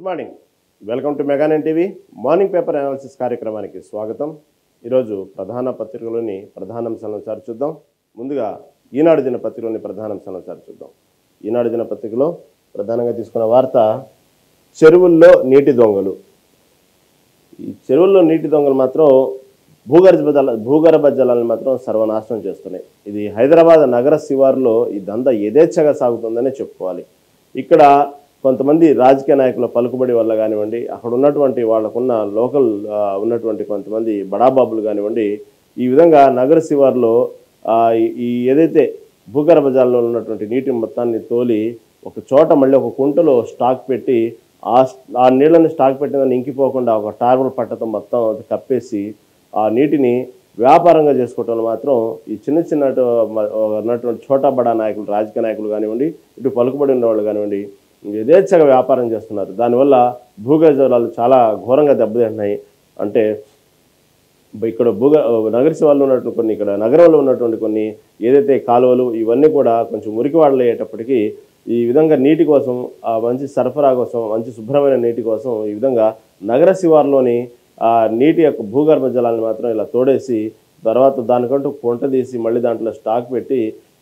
Morning. Welcome to Mega Nine TV morning paper analysis కార్యక్రమానికి స్వాగతం. ఈరోజు ప్రధాన పత్రికలోని ప్రధానాంశాలను ఒకసారి చూద్దాం. ముందుగా ఈనాడు దినపత్రికలోని ప్రధానాంశాలను ఒకసారి చూద్దాం. ఈనాడు దినపత్రికలో ప్రధానంగా తీసుకున్న వార్త చెరువుల్లో నీటి దొంగలు. ఈ చెరువుల్లో నీటి దొంగలు మాత్రం భూగర్భ జలాలను మాత్రం సర్వనాశనం చేస్తున్నాయి. ఇది హైదరాబాద్ నగర శివారులో ఈ దందా యథేచ్ఛగా సాగుతుందనే చెప్పుకోవాలి. ఇక్కడ కొంతమంది రాజకీయ నాయకుల పలుకుబడి వల్ల కానివ్వండి, అక్కడ ఉన్నటువంటి వాళ్ళకున్న లోకల్ ఉన్నటువంటి కొంతమంది బడాబాబులు కానివ్వండి, ఈ విధంగా నగర శివారులో ఈ ఏదైతే భూగర్భ జలాల్లో ఉన్నటువంటి నీటి మొత్తాన్ని తోలి ఒక చోట మళ్ళీ ఒక కుంటలో స్టాక్ పెట్టి ఆ నీళ్ళని స్టాక్ పెట్టిన ఇంకిపోకుండా ఒక టార్బర్ పట్టతో మొత్తం కప్పేసి ఆ నీటిని వ్యాపారంగా చేసుకోవటం మాత్రం ఈ చిన్న ఉన్నటువంటి చోటా బడా నాయకులు, రాజకీయ నాయకులు కానివ్వండి, ఇటు పలుకుబడి ఉన్న వాళ్ళు కానివ్వండి, యథేచ్ఛగా వ్యాపారం చేస్తున్నారు. దానివల్ల భూగర్భ జలాలు చాలా ఘోరంగా దెబ్బతింటున్నాయి. అంటే ఇక్కడ నగర శివార్లో ఉన్నటువంటి కొన్ని, ఇక్కడ నగరంలో ఉన్నటువంటి కొన్ని ఏదైతే కాలువలు ఇవన్నీ కూడా కొంచెం మురికివాడలు అయ్యేటప్పటికీ ఈ విధంగా నీటి కోసం, మంచి సరఫరా కోసం, మంచి శుభ్రమైన నీటి కోసం ఈ విధంగా నగర శివార్లోని నీటి యొక్క భూగర్భ జలాన్ని మాత్రం ఇలా తోడేసి తర్వాత దానికంటూ కొంట తీసి మళ్ళీ దాంట్లో స్టాక్ పెట్టి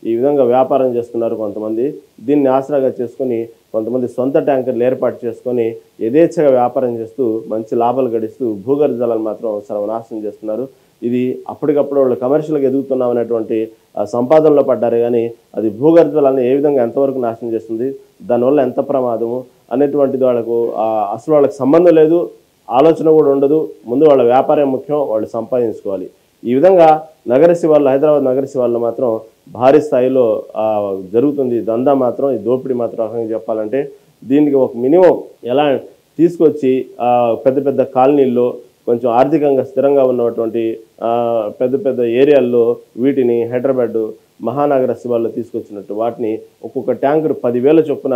ఈ విధంగా వ్యాపారం చేస్తున్నారు కొంతమంది. దీన్ని ఆసరాగా చేసుకొని కొంతమంది సొంత ట్యాంకర్లు ఏర్పాటు చేసుకొని యథేచ్ఛగా వ్యాపారం చేస్తూ మంచి లాభాలు గడిస్తూ భూగర్భ జలాలు మాత్రం సర్వనాశనం చేస్తున్నారు. ఇది అప్పటికప్పుడు వాళ్ళు కమర్షియల్గా ఎదుగుతున్నాం అనేటువంటి సంపాదనలో పడ్డారు. కానీ అది భూగర్భ జలాన్ని ఏ విధంగా ఎంతవరకు నాశనం చేస్తుంది, దానివల్ల ఎంత ప్రమాదము అనేటువంటిది వాళ్ళకు అసలు వాళ్ళకి సంబంధం లేదు, ఆలోచన కూడా ఉండదు. ముందు వాళ్ళ వ్యాపారం ముఖ్యం, వాళ్ళు సంపాదించుకోవాలి. ఈ విధంగా నగర శివార్లు, హైదరాబాద్ నగర శివార్లు మాత్రం భారీ స్థాయిలో జరుగుతుంది దందా మాత్రం. ఈ దోపిడీ మాత్రం రకంగా చెప్పాలంటే దీనికి ఒక మినిమం ఎలా తీసుకొచ్చి పెద్ద పెద్ద కాలనీల్లో కొంచెం ఆర్థికంగా స్థిరంగా ఉన్నటువంటి పెద్ద ఏరియాల్లో వీటిని హైదరాబాద్ మహానగర శివార్లో తీసుకొచ్చినట్టు వాటిని ఒక్కొక్క ట్యాంకర్ 10,000 చొప్పున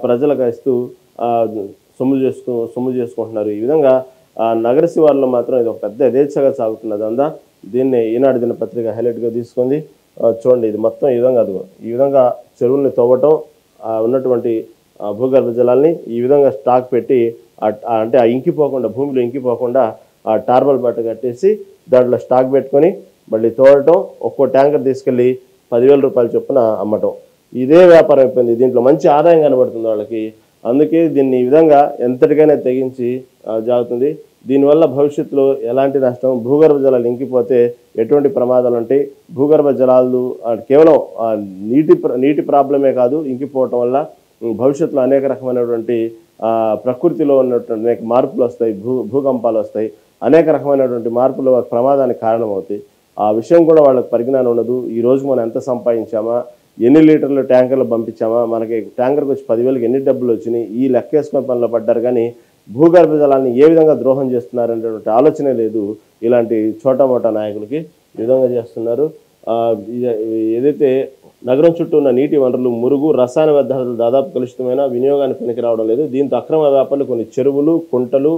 ప్రజలకు ఇస్తూ సొమ్ము చేసుకుంటున్నారు. ఈ విధంగా నగర శివార్లో మాత్రం ఇది ఒక పెద్ద యథేచ్ఛగా సాగుతున్న దందా. దీన్ని ఈనాడు దినపత్రిక హైలైట్గా తీసుకుంది. చూడండి, ఇది మొత్తం ఈ విధంగా ఈ విధంగా చెరువుల్ని తవ్వటం, ఉన్నటువంటి భూగర్భ జలాల్ని ఈ విధంగా స్టాక్ పెట్టి అంటే ఇంకిపోకుండా, భూమిలో ఇంకిపోకుండా ఆ టార్బల్ బట్ట కట్టేసి దాంట్లో స్టాక్ పెట్టుకొని మళ్ళీ తోడటం, ఒక్కో ట్యాంకర్ తీసుకెళ్ళి 10,000 రూపాయల చొప్పున అమ్మటం. ఇదే వ్యాపారం అయిపోయింది. దీంట్లో మంచి ఆదాయం కనబడుతుంది వాళ్ళకి. అందుకే దీన్ని ఈ విధంగా ఎంతటికైనా తెగించి జాగుతుంది. దీనివల్ల భవిష్యత్తులో ఎలాంటి నష్టం, భూగర్భ జలాలు ఇంకిపోతే ఎటువంటి ప్రమాదాలు ఉంటాయి, భూగర్భ జలాలు కేవలం నీటి ప్రాబ్లమే కాదు, ఇంకిపోవటం వల్ల భవిష్యత్తులో అనేక రకమైనటువంటి ప్రకృతిలో ఉన్నటువంటి అనేక మార్పులు వస్తాయి, భూకంపాలు వస్తాయి, అనేక రకమైనటువంటి మార్పులు ప్రమాదానికి కారణమవుతాయి. ఆ విషయం కూడా వాళ్ళకి పరిజ్ఞానం ఉండదు. ఈ రోజు మనం ఎంత సంపాదించామా, ఎన్ని లీటర్లు ట్యాంకర్లు పంపించామా, మనకి ట్యాంకర్కి వచ్చి 10,000కి ఎన్ని డబ్బులు వచ్చినాయి, ఈ లెక్కేసుకునే పనిలో పడ్డారు. కానీ భూగర్భ జలాన్ని ఏ విధంగా ద్రోహం చేస్తున్నారనేటువంటి ఆలోచనే లేదు ఇలాంటి మోటా నాయకులకి. ఈ విధంగా చేస్తున్నారు. ఏదైతే నగరం చుట్టూ ఉన్న నీటి వనరులు మురుగు, రసాయన వ్యర్థాలు దాదాపు కలుషితమైన వినియోగానికి పనికి రావడం లేదు. దీంతో అక్రమ వ్యాపారులు కొన్ని చెరువులు, కుంటలు,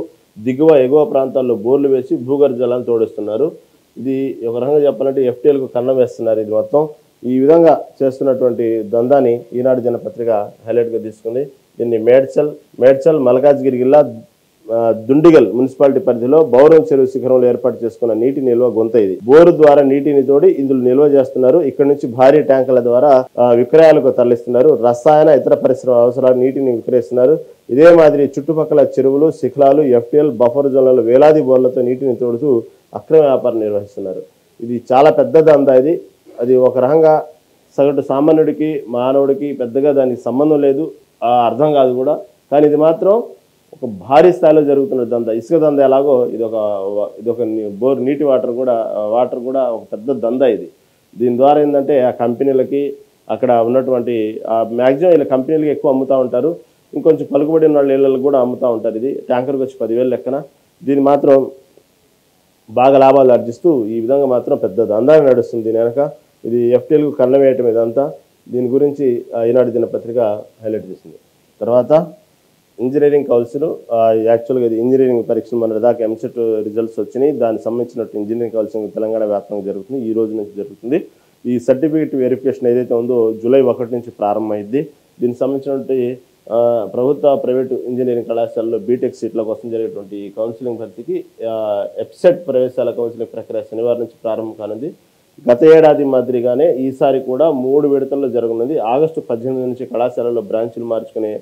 ఎగువ ప్రాంతాల్లో బోర్లు వేసి భూగర్భ జలాన్ని తోడిస్తున్నారు. ఇది ఒక రకంగా చెప్పాలంటే FTLకు కన్నం వేస్తున్నారు. ఇది మొత్తం ఈ విధంగా చేస్తున్నటువంటి దందాని ఈనాడు దినపత్రిక హైలైట్గా తీసుకుంది. దీన్ని మేడ్చల్ మల్కాజ్గిరి జిల్లా దుండిగల్ మున్సిపాలిటీ పరిధిలో బౌరం చెరువు శిఖరంలో ఏర్పాటు చేసుకున్న నీటి నిల్వ గుంత ఇది. బోరు ద్వారా నీటిని తోడి ఇందులో నిల్వ చేస్తున్నారు. ఇక్కడ నుంచి భారీ ట్యాంకుల ద్వారా విక్రయాలకు తరలిస్తున్నారు. రసాయన ఇతర పరిశ్రమ అవసరాలు నీటిని విక్రయిస్తున్నారు. ఇదే మాదిరి చుట్టుపక్కల చెరువులు, శిఖరాలు, FTL బఫర్ జోన్లలో వేలాది బోర్లతో నీటిని తోడుతూ అక్రమ వ్యాపారం నిర్వహిస్తున్నారు. ఇది చాలా పెద్ద దందా. అది ఒక రకంగా సగటు సామాన్యుడికి, మానవుడికి పెద్దగా దానికి సంబంధం లేదు, అర్థం కాదు కూడా. కానీ ఇది మాత్రం ఒక భారీ స్థాయిలో జరుగుతున్న దందా. ఇసుక దందా ఎలాగో ఇదొక బోర్ నీటి వాటర్ కూడా ఒక పెద్ద దందా ఇది. దీని ద్వారా ఏంటంటే ఆ కంపెనీలకి, అక్కడ ఉన్నటువంటి మ్యాక్సిమం ఇలా కంపెనీలకి ఎక్కువ అమ్ముతూ ఉంటారు. ఇంకొంచెం పలుకుబడిన వాళ్ళ ఇళ్ళకి కూడా అమ్ముతూ ఉంటారు. ఇది ట్యాంకర్కి వచ్చి 10,000 లెక్కన. దీన్ని మాత్రం బాగా లాభాలు ఆర్జిస్తూ ఈ విధంగా మాత్రం పెద్ద దందాన్ని నడుస్తుంది. దీని వెనక ఇది FTLకు కన్నం వేయటం ఇదంతా. దీని గురించి ఈనాడు దినపత్రిక హైలైట్ చేసింది. తర్వాత ఇంజనీరింగ్ కౌన్సిల్, యాక్చువల్గా ఇది ఇంజనీరింగ్ పరీక్షలు మన దాకా ఎంసెట్ రిజల్ట్స్ వచ్చినాయి. దానికి సంబంధించినట్టు ఇంజనీరింగ్ కౌన్సిల్ తెలంగాణ వ్యాప్తంగా జరుగుతుంది. ఈ రోజు నుంచి జరుగుతుంది. ఈ సర్టిఫికేట్ వెరిఫికేషన్ ఏదైతే ఉందో జూలై 1 నుంచి ప్రారంభమైంది. దీనికి సంబంధించినటువంటి ప్రభుత్వ ప్రైవేటు ఇంజనీరింగ్ కళాశాలలో బీటెక్ సీట్ల కోసం జరిగేటువంటి ఈ కౌన్సిలింగ్ భర్తీకి ఎఫ్సెట్ ప్రవేశాల కౌన్సిలింగ్ ప్రక్రియ శనివారం నుంచి ప్రారంభం కానుంది. గత ఏడాది మాదిరిగానే ఈసారి కూడా 3 విడతల్లో జరగనుంది. ఆగస్టు 18 నుంచి కళాశాలలో బ్రాంచులు మార్చుకునే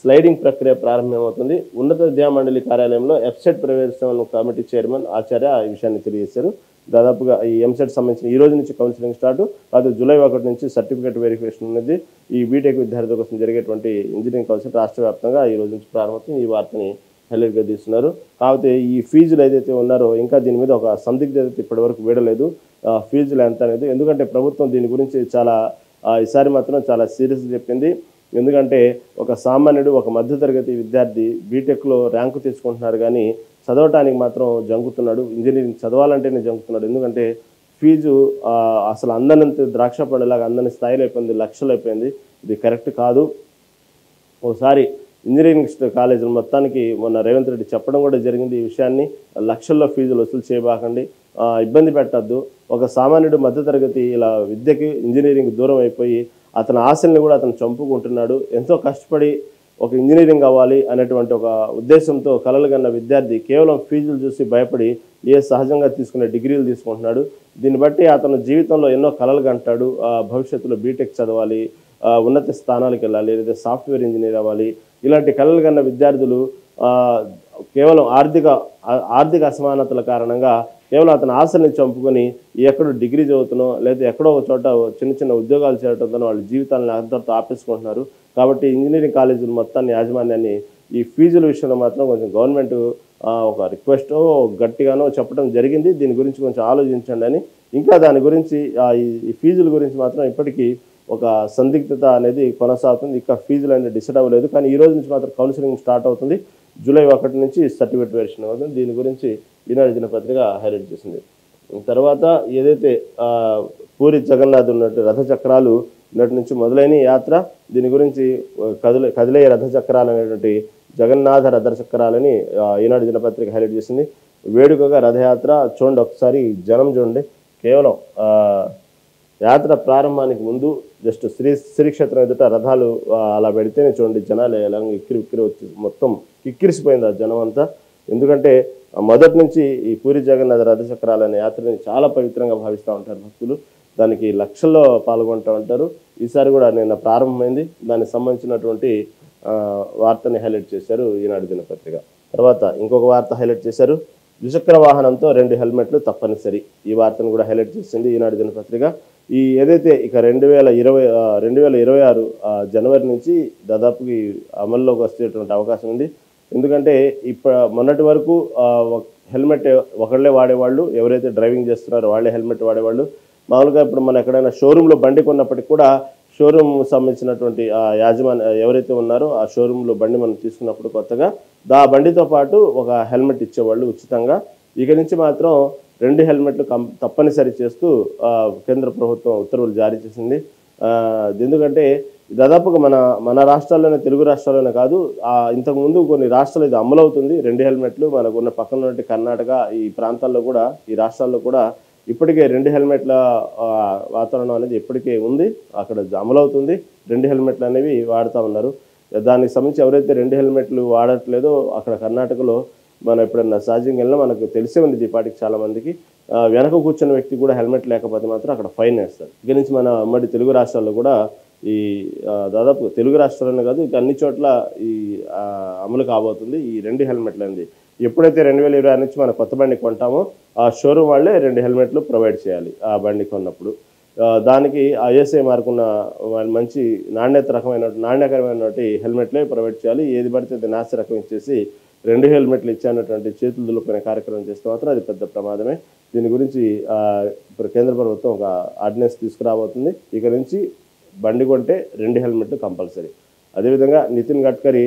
స్లైడింగ్ ప్రక్రియ ప్రారంభమవుతుంది. ఉన్నత విద్యామండలి కార్యాలయంలో ఎఫ్సెట్ ప్రవేశం కమిటీ చైర్మన్ ఆచార్య ఈ విషయాన్ని తెలియజేశారు. దాదాపుగా ఈ ఎంసెట్ సంబంధించిన ఈ రోజు నుంచి కౌన్సిలింగ్ స్టార్ట్, అది జూలై 1 నుంచి సర్టిఫికేట్ వెరిఫికేషన్ ఉన్నది. ఈ బీటెక్ విద్యార్థుల కోసం జరిగేటువంటి ఇంజనీరింగ్ కౌన్సిల్ రాష్ట్ర వ్యాప్తంగా ఈ రోజు నుంచి ప్రారంభమవుతుంది. ఈ వార్తని హైలైట్గా తీస్తున్నారు. కాకపోతే ఈ ఫీజులు ఏదైతే ఉన్నారో ఇంకా దీని మీద ఒక సందిగ్ధత ఇప్పటివరకు వీడలేదు. ఫీజులు ఎంత అనేది, ఎందుకంటే ప్రభుత్వం దీని గురించి చాలా ఈసారి మాత్రం చాలా సీరియస్గా చెప్పింది. ఎందుకంటే ఒక సామాన్యుడు, ఒక మధ్యతరగతి విద్యార్థి బీటెక్లో ర్యాంకు తెచ్చుకుంటున్నారు కానీ చదవటానికి మాత్రం జంకుతున్నాడు. ఇంజనీరింగ్ చదవాలంటేనే జంకుతున్నాడు. ఎందుకంటే ఫీజు అసలు అందనంత ద్రాక్ష పండులాగా అందని స్థాయిలో అయిపోయింది, లక్షలు అయిపోయింది. ఇది కరెక్ట్ కాదు. ఒకసారి ఇంజనీరింగ్ కాలేజీలు మొత్తానికి మొన్న రేవంత్ రెడ్డి చెప్పడం కూడా జరిగింది. ఈ విషయాన్ని లక్షల్లో ఫీజులు వసూలు చేయబాకండి, ఇబ్బంది పెట్టద్దు. ఒక సామాన్యుడు మధ్యతరగతి ఇలా విద్యకి ఇంజనీరింగ్ దూరం అయిపోయి అతని ఆశల్ని కూడా అతను చంపుకుంటున్నాడు. ఎంతో కష్టపడి ఒక ఇంజనీరింగ్ అవ్వాలి అనేటువంటి ఒక ఉద్దేశంతో కలలు కన్న విద్యార్థి కేవలం ఫీజులు చూసి భయపడి సహజంగా తీసుకునే డిగ్రీలు తీసుకుంటున్నాడు. దీన్ని బట్టి అతను జీవితంలో ఎన్నో కలలు కంటాడు. భవిష్యత్తులో బీటెక్ చదవాలి, ఉన్నత స్థానాలకు వెళ్ళాలి, లేదా సాఫ్ట్వేర్ ఇంజనీర్ అవ్వాలి. ఇలాంటి కలలు కన్న విద్యార్థులు కేవలం ఆర్థిక అసమానతల కారణంగా కేవలం అతని ఆశల్ని చంపుకొని ఎక్కడో డిగ్రీ చదువుతున్నో లేదా ఎక్కడో ఒక చోట చిన్న చిన్న ఉద్యోగాలు చేయడంతో వాళ్ళ జీవితాలను అంతటితో ఆపేసుకుంటున్నారు. కాబట్టి ఇంజనీరింగ్ కాలేజీలు మొత్తాన్ని యాజమాన్యాన్ని ఈ ఫీజుల విషయంలో మాత్రం కొంచెం గవర్నమెంట్ ఒక రిక్వెస్ట్ గట్టిగానో చెప్పడం జరిగింది. దీని గురించి కొంచెం ఆలోచించండి అని. ఇంకా దాని గురించి ఈ ఫీజుల గురించి మాత్రం ఇప్పటికీ ఒక సందిగ్ధత అనేది కొనసాగుతుంది. ఇంకా ఫీజులు అనేది డిసైడ్ అవ్వలేదు. కానీ ఈ రోజు నుంచి మాత్రం కౌన్సిలింగ్ స్టార్ట్ అవుతుంది. జూలై 1 నుంచి సర్టిఫికేట్ వెరిఫికేషన్ అవుతుంది. దీని గురించి ఈనాడు దినపత్రిక హైలైట్ చేసింది. తర్వాత ఏదైతే పూరి జగన్నాథ్ ఉన్నట్టు రథచక్రాలు నేటి నుంచి మొదలైన యాత్ర, దీని గురించి కదిలే రథచక్రాలు అనేటువంటి జగన్నాథ రథచక్రాలని ఈనాడు దినపత్రిక హైలైట్ చేసింది. వేడుకగా రథయాత్ర చూడండి, ఒకసారి జనం చూడండి. కేవలం యాత్ర ప్రారంభానికి ముందు జస్ట్ శ్రీక్షేత్రం ఎదుట రథాలు అలా పెడితేనే చూడండి జనాలు ఎలా ఇక్కిరి వచ్చి మొత్తం కిక్కిరిసిపోయింది ఆ జనం అంతా. ఎందుకంటే మొదటి నుంచి ఈ పూరి జగన్నాథ రథచక్రాలు అనే యాత్రని చాలా పవిత్రంగా భావిస్తూ ఉంటారు భక్తులు. దానికి లక్షల్లో పాల్గొంటూ ఉంటారు. ఈసారి కూడా నిన్న ప్రారంభమైంది. దానికి సంబంధించినటువంటి వార్తని హైలైట్ చేశారు ఈనాడు దినపత్రిక. తర్వాత ఇంకొక వార్త హైలైట్ చేశారు, ద్విచక్ర వాహనంతో 2 హెల్మెట్లు తప్పనిసరి. ఈ వార్తను కూడా హైలైట్ చేసింది ఈనాడు దినపత్రిక. ఈ ఏదైతే ఇక 2026 జనవరి నుంచి దాదాపు అమల్లోకి వచ్చేటువంటి అవకాశం ఉంది. ఎందుకంటే మొన్నటి వరకు హెల్మెట్ ఒకళ్ళే వాడేవాళ్ళు, ఎవరైతే డ్రైవింగ్ చేస్తున్నారో వాళ్ళే హెల్మెట్ వాడేవాళ్ళు. మామూలుగా ఇప్పుడు మనం ఎక్కడైనా షోరూంలో బండి కొన్నప్పటికి కూడా షోరూమ్ సంబంధించిన యాజమాన్య ఎవరైతే ఉన్నారో ఆ షోరూంలో బండి మనం తీసుకున్నప్పుడు కొత్తగా ఆ బండితో పాటు ఒక హెల్మెట్ ఇచ్చేవాళ్ళు ఉచితంగా. ఇక నుంచి మాత్రం 2 హెల్మెట్లు తప్పనిసరి చేస్తూ కేంద్ర ప్రభుత్వం ఉత్తర్వులు జారీ చేసింది. ఎందుకంటే దాదాపుగా మన రాష్ట్రాల్లోనే, తెలుగు రాష్ట్రాల్లోనే కాదు, ఇంతకుముందు కొన్ని రాష్ట్రాలు ఇది అమలవుతుంది. 2 హెల్మెట్లు మనకున్న పక్కన ఉన్నటువంటి కర్ణాటక ఈ ప్రాంతాల్లో కూడా, ఈ రాష్ట్రాల్లో కూడా ఇప్పటికే 2 హెల్మెట్ల వాతావరణం అనేది ఇప్పటికే ఉంది. అక్కడ అమలవుతుంది. 2 హెల్మెట్లు అనేవి వాడుతూ ఉన్నారు. దానికి సంబంధించి ఎవరైతే 2 హెల్మెట్లు వాడట్లేదో అక్కడ కర్ణాటకలో మనం ఎప్పుడన్నా సహజంగా వెళ్ళినా మనకు తెలిసే ఉంది ఈ పాటికి చాలామందికి. వెనక కూర్చున్న వ్యక్తి కూడా హెల్మెట్ లేకపోతే మాత్రం అక్కడ ఫైన్ వేస్తారు. ఇక నుంచి మన ఉమ్మడి తెలుగు రాష్ట్రాల్లో కూడా ఈ దాదాపు తెలుగు రాష్ట్రాల్లోనే కాదు ఇక అన్ని చోట్ల ఈ అమలు కాబోతుంది ఈ 2 హెల్మెట్లు అనేది. ఎప్పుడైతే 2026 నుంచి మనం కొత్త బండి కొంటామో ఆ షోరూమ్ వాళ్ళే 2 హెల్మెట్లు ప్రొవైడ్ చేయాలి ఆ బండి కొన్నప్పుడు. దానికి ఐఎస్ఐ మార్కున్న మంచి నాణ్యకరమైనటువంటి హెల్మెట్లే ప్రొవైడ్ చేయాలి. ఏది పడితే అది నాసి రకం ఇచ్చేసి 2 హెల్మెట్లు ఇచ్చానటువంటి చేతులు దులుపుకునే కార్యక్రమం చేస్తే మాత్రం అది పెద్ద ప్రమాదమే. దీని గురించి ఇప్పుడు కేంద్ర ప్రభుత్వం ఒక ఆర్డినెన్స్ తీసుకురాబోతుంది. ఇక నుంచి బండి కొంటే 2 హెల్మెట్లు కంపల్సరీ. అదేవిధంగా నితిన్ గడ్కరీ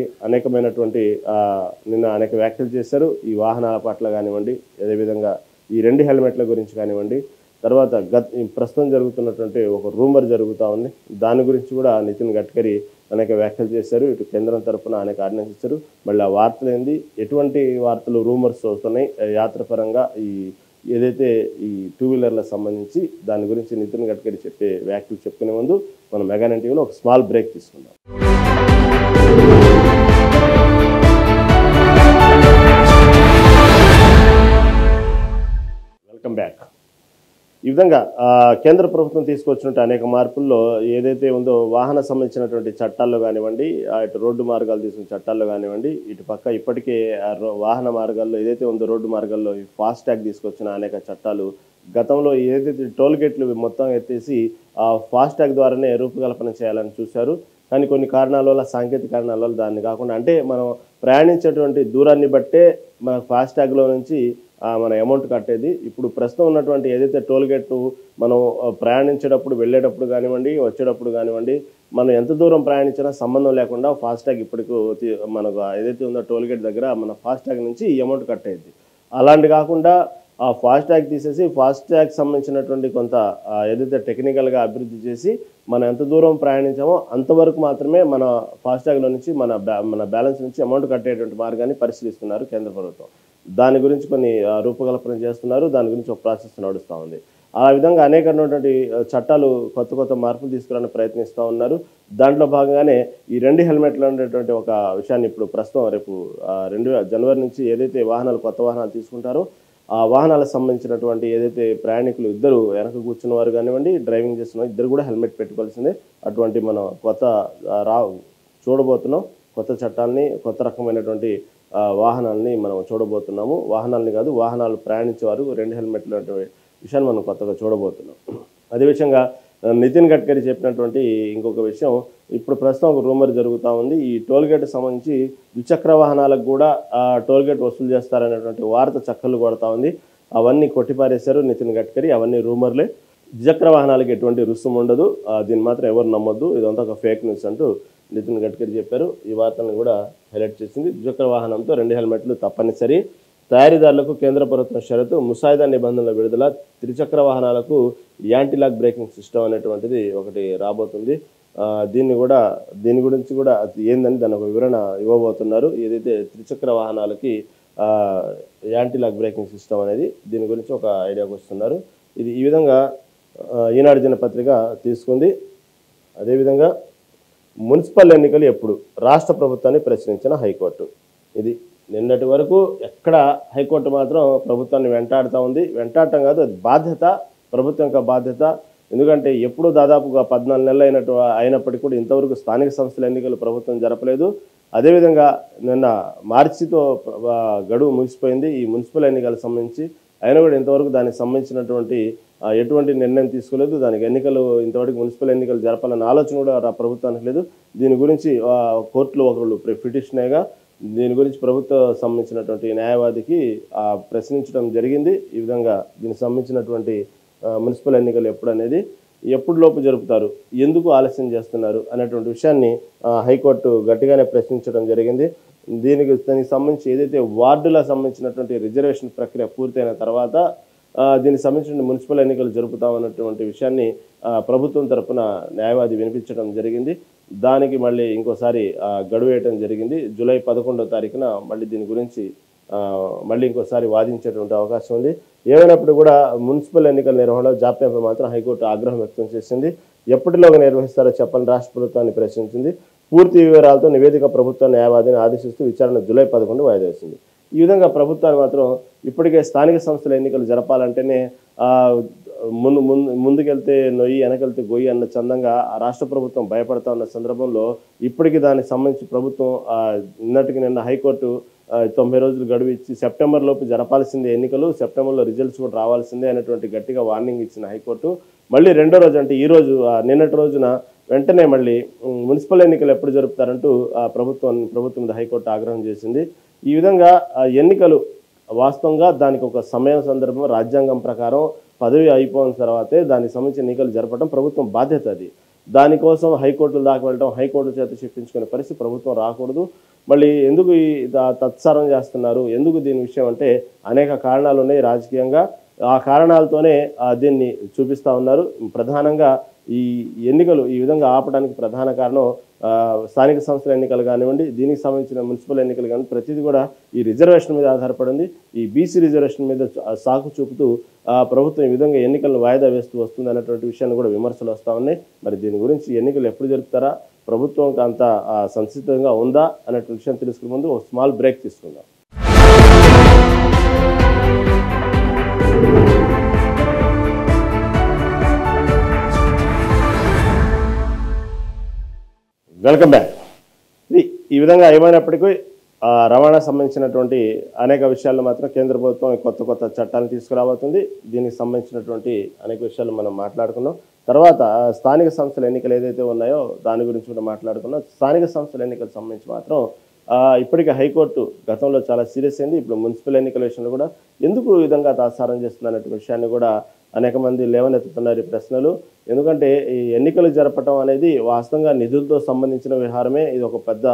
నిన్న అనేక వ్యాఖ్యలు చేశారు ఈ వాహనాల పట్ల కానివ్వండి, అదేవిధంగా ఈ 2 హెల్మెట్ల గురించి కానివ్వండి. తర్వాత ప్రస్తుతం జరుగుతున్నటువంటి ఒక రూమర్ జరుగుతూ ఉంది, దాని గురించి కూడా నితిన్ గడ్కరీ అనేక వ్యాఖ్యలు చేశారు. ఇటు కేంద్రం తరఫున అనేక ఆర్డినెన్స్ ఇచ్చారు. మళ్ళీ ఆ వార్తలు ఏంది, ఎటువంటి వార్తలు రూమర్స్ వస్తున్నాయి యాత్ర పరంగా ఏదైతే ఈ 2 వీలర్లకు సంబంధించి దాని గురించి నితిన్ గడ్కరీ చెప్పే వ్యాఖ్యలు చెప్పుకునే ముందు మనం మెగా9 టీవీలో ఒక స్మాల్ బ్రేక్ తీసుకుందాం. Welcome back. ఈ విధంగా కేంద్ర ప్రభుత్వం తీసుకొచ్చినట్టు అనేక మార్పుల్లో ఏదైతే ఉందో వాహన సంబంధించినటువంటి చట్టాల్లో కానివ్వండి, ఇటు రోడ్డు మార్గాలు తీసుకున్న చట్టాల్లో కానివ్వండి, ఇటు పక్క ఇప్పటికే వాహన మార్గాల్లో ఏదైతే ఉందో రోడ్డు మార్గాల్లో ఫాస్ట్ ట్యాగ్ తీసుకొచ్చిన అనేక చట్టాలు, గతంలో ఏదైతే టోల్ గేట్లు మొత్తం ఎత్తేసి ఫాస్ట్ ట్యాగ్ ద్వారానే రూపకల్పన చేయాలని చూశారు. కానీ కొన్ని కారణాల వల్ల, సాంకేతిక కారణాల వల్ల దాన్ని కాకుండా, అంటే మనం ప్రయాణించేటువంటి దూరాన్ని బట్టే మన ఫాస్ట్ ట్యాగ్లో నుంచి మన అమౌంట్ కట్టేది. ఇప్పుడు ప్రస్తుతం ఉన్నటువంటి ఏదైతే టోల్ గేట్ మనం ప్రయాణించేటప్పుడు, వెళ్ళేటప్పుడు కానివ్వండి, వచ్చేటప్పుడు కానివ్వండి, మనం ఎంత దూరం ప్రయాణించినా సంబంధం లేకుండా ఫాస్ట్ ట్యాగ్ ఇప్పటికి మనకు ఏదైతే ఉందో టోల్ గేట్ దగ్గర మన ఫాస్ట్ ట్యాగ్ నుంచి ఈ అమౌంట్ కట్టేది. అలాంటి కాకుండా ఆ ఫాస్ట్ ట్యాగ్ తీసేసి ఫాస్ట్ ట్యాగ్ సంబంధించినటువంటి కొంత ఏదైతే టెక్నికల్గా అభివృద్ధి చేసి మనం ఎంత దూరం ప్రయాణించామో అంతవరకు మాత్రమే మన ఫాస్ట్ ట్యాగ్లో నుంచి మన బ్యాలెన్స్ నుంచి అమౌంట్ కట్టేటువంటి మార్గాన్ని పరిశీలిస్తున్నారు కేంద్ర ప్రభుత్వం. దాని గురించి కొన్ని రూపకల్పన చేస్తున్నారు. దాని గురించి ఒక ప్రాసెస్ నడుస్తూ ఉంది. ఆ విధంగా అనేకమైనటువంటి చట్టాలు కొత్త మార్పులు తీసుకురావడానికి ప్రయత్నిస్తూ ఉన్నారు. దాంట్లో భాగంగానే ఈ 2 హెల్మెట్లు అనేటువంటి ఒక విషయాన్ని ఇప్పుడు ప్రస్తుతం రేపు జనవరి నుంచి ఏదైతే కొత్త వాహనాలు తీసుకుంటారో ఆ వాహనాలకు సంబంధించినటువంటి ఏదైతే ప్రయాణికులు ఇద్దరు వెనక కూర్చున్న వారు కానివ్వండి, డ్రైవింగ్ చేస్తున్న ఇద్దరు కూడా హెల్మెట్ పెట్టుకోవాల్సిందే. అటువంటి మనం చూడబోతున్నాం కొత్త చట్టాలని, కొత్త రకమైనటువంటి వాహనాలని మనం చూడబోతున్నాము. వాహనాలని కాదు, వాహనాలు ప్రయాణించేవారు 2 హెల్మెట్లు అనే విషయాన్ని మనం కొత్తగా చూడబోతున్నాం. అదే విషయంగా నితిన్ గడ్కరీ చెప్పినటువంటి ఇంకొక విషయం, ఇప్పుడు ప్రస్తుతం ఒక రూమర్ జరుగుతూ ఉంది. ఈ టోల్ గేట్ సంబంధించి ద్విచక్ర వాహనాలకు కూడా టోల్ గేట్ వసూలు చేస్తారనేటువంటి వార్త చక్కర్లు కొడతా ఉంది. అవన్నీ కొట్టిపారేశారు నితిన్ గడ్కరీ. అవన్నీ రూమర్లే. ద్విచక్ర వాహనాలకు ఎటువంటి రుసుము ఉండదు, దీన్ని మాత్రం ఎవరు నమ్మొద్దు, ఇదంతా ఒక ఫేక్ న్యూస్ అంటూ నితిన్ గడ్కరీ చెప్పారు. ఈ వార్తను కూడా హైలైట్ చేసింది. ద్విచక్ర వాహనంతో 2 హెల్మెట్లు తప్పనిసరి, తయారీదారులకు కేంద్ర ప్రభుత్వం షరతు, ముసాయిదా నిబంధనల విడుదల, త్రిచక్ర వాహనాలకు యాంటీ లాక్ బ్రేకింగ్ సిస్టమ్ అనేటువంటిది ఒకటి రాబోతుంది. దీని గురించి కూడా ఏందని దాని ఒక వివరణ ఇవ్వబోతున్నారు. ఏదైతే త్రిచక్ర వాహనాలకి యాంటీ లాక్ బ్రేకింగ్ సిస్టమ్ అనేది, దీని గురించి ఒక ఐడియాకి వస్తున్నారు. ఇది ఈ విధంగా ఈనాడు దినపత్రిక తీసుకుంది. అదేవిధంగా మున్సిపల్ ఎన్నికలు ఎప్పుడు, రాష్ట్ర ప్రభుత్వాన్ని ప్రశ్నించిన హైకోర్టు. ఇది నిన్నటి వరకు ఎక్కడ హైకోర్టు మాత్రం ప్రభుత్వాన్ని వెంటాడుతూ ఉంది. వెంటాడటం కాదు, అది బాధ్యత, ప్రభుత్వం యొక్క బాధ్యత. ఎందుకంటే ఎప్పుడు దాదాపుగా 14 నెలలు అయినప్పటికీ కూడా ఇంతవరకు స్థానిక సంస్థల ఎన్నికలు ప్రభుత్వం జరపలేదు. అదేవిధంగా నిన్న మార్చితో గడువు ముగిసిపోయింది ఈ మున్సిపల్ ఎన్నికలకు సంబంధించి. అయినా కూడా ఇంతవరకు దానికి సంబంధించినటువంటి ఎటువంటి నిర్ణయం తీసుకోలేదు. దానికి ఇంతవరకు మున్సిపల్ ఎన్నికలు జరపాలన్న ఆలోచన కూడా ప్రభుత్వానికి లేదు. దీని గురించి కోర్టులో ఒకళ్ళు పిటిషన్గా దీని గురించి ప్రభుత్వం సంబంధించినటువంటి న్యాయవాదికి ప్రశ్నించడం జరిగింది. ఈ విధంగా దీనికి సంబంధించినటువంటి మున్సిపల్ ఎన్నికలు ఎప్పుడు లోపు జరుపుతారు, ఎందుకు ఆలస్యం చేస్తున్నారు అనేటువంటి విషయాన్ని హైకోర్టు గట్టిగానే ప్రశ్నించడం జరిగింది. దానికి సంబంధించి ఏదైతే వార్డులకు సంబంధించినటువంటి రిజర్వేషన్ ప్రక్రియ పూర్తయిన తర్వాత దీనికి సంబంధించిన మున్సిపల్ ఎన్నికలు జరుపుతామన్నటువంటి విషయాన్ని ప్రభుత్వం తరఫున న్యాయవాది వినిపించడం జరిగింది. దానికి మళ్ళీ ఇంకోసారి గడువు వేయడం జరిగింది. జూలై 11వ తారీఖున మళ్ళీ దీని గురించి మళ్ళీ ఇంకోసారి వాదించేటువంటి అవకాశం ఉంది. ఏమైనప్పుడు కూడా మున్సిపల్ ఎన్నికల నిర్వహణలో జాప్యంపై మాత్రం హైకోర్టు ఆగ్రహం వ్యక్తం చేసింది. ఎప్పటిలోగా నిర్వహిస్తారో చెప్పని రాష్ట్ర ప్రభుత్వాన్ని ప్రశ్నించింది. పూర్తి వివరాలతో నివేదిక ప్రభుత్వ న్యాయవాదిని ఆదేశిస్తూ విచారణ జూలై 11 వాయిదా వేసింది. ఈ విధంగా ప్రభుత్వాన్ని మాత్రం ఇప్పటికే స్థానిక సంస్థల ఎన్నికలు జరపాలంటేనే ముందుకెళ్తే నొయ్యి, వెనకెళ్తే గొయ్యి అన్న చందంగా రాష్ట్ర ప్రభుత్వం భయపడతా ఉన్న సందర్భంలో ఇప్పటికీ దానికి సంబంధించి ప్రభుత్వం నిన్న హైకోర్టు 90 రోజులు గడువు ఇచ్చి సెప్టెంబర్ లోపు జరపాల్సిందే ఎన్నికలు, సెప్టెంబర్లో రిజల్ట్స్ కూడా రావాల్సిందే అనేటువంటి గట్టిగా వార్నింగ్ ఇచ్చిన హైకోర్టు మళ్ళీ రెండో రోజు, అంటే ఈ రోజు నిన్నటి రోజున వెంటనే మళ్ళీ మున్సిపల్ ఎన్నికలు ఎప్పుడు జరుపుతారంటూ ప్రభుత్వం హైకోర్టు ఆగ్రహం చేసింది. ఈ విధంగా ఎన్నికలు వాస్తవంగా దానికి ఒక సందర్భం రాజ్యాంగం ప్రకారం పదవి అయిపోయిన తర్వాతే దానికి సంబంధించిన ఎన్నికలు జరపడం ప్రభుత్వం బాధ్యత. అది దానికోసం హైకోర్టుల దాకా వెళ్ళడం, హైకోర్టు చేత చెప్పించుకునే పరిస్థితి ప్రభుత్వం రాకూడదు. మళ్ళీ ఎందుకు తత్సారం చేస్తున్నారు, ఎందుకు దీని విషయం అంటే అనేక కారణాలు ఉన్నాయి రాజకీయంగా. ఆ కారణాలతోనే దీన్ని చూపిస్తూ ఉన్నారు. ప్రధానంగా ఈ ఎన్నికలు ఈ విధంగా ఆపడానికి ప్రధాన కారణం స్థానిక సంస్థల ఎన్నికలు కానివ్వండి, దీనికి సంబంధించిన మున్సిపల్ ఎన్నికలు కానీ ప్రతిదీ కూడా ఈ రిజర్వేషన్ మీద ఆధారపడింది. ఈ బీసీ రిజర్వేషన్ మీద సాకు చూపుతూ ప్రభుత్వం ఈ విధంగా ఎన్నికలను వాయిదా వేస్తూ వస్తుంది అనేటువంటి విషయాన్ని కూడా విమర్శలు వస్తూ ఉన్నాయి. మరి దీని గురించి ఎన్నికలు ఎప్పుడు జరుపుతారా, ప్రభుత్వంకి అంత సంసిద్ధంగా ఉందా అనేటువంటి విషయం తెలుసుకునే ముందు ఒక స్మాల్ బ్రేక్ తీసుకుందాం. Welcome back. ఈ విధంగా ఏమైనప్పటికీ రవాణా సంబంధించినటువంటి అనేక విషయాల్లో మాత్రం కేంద్ర ప్రభుత్వం కొత్త చట్టాలను తీసుకురాబోతుంది. దీనికి సంబంధించినటువంటి అనేక విషయాలు మనం మాట్లాడుకున్నాం. తర్వాత స్థానిక సంస్థల ఎన్నికలు ఏదైతే ఉన్నాయో దాని గురించి కూడా మాట్లాడుకున్నాం. స్థానిక సంస్థల ఎన్నికలకు సంబంధించి మాత్రం ఇప్పటికే హైకోర్టు గతంలో చాలా సీరియస్ అయింది. ఇప్పుడు మున్సిపల్ ఎన్నికల విషయంలో కూడా ఎందుకు ఈ విధంగా తాత్సారం చేస్తుంది అనే విషయాన్ని కూడా అనేక మంది లేవనెత్తుతున్నారు ఈ ప్రశ్నలు. ఎందుకంటే ఈ ఎన్నికలు జరపడం అనేది వాస్తవంగా నిధులతో సంబంధించిన వ్యవహారమే. ఇది ఒక పెద్ద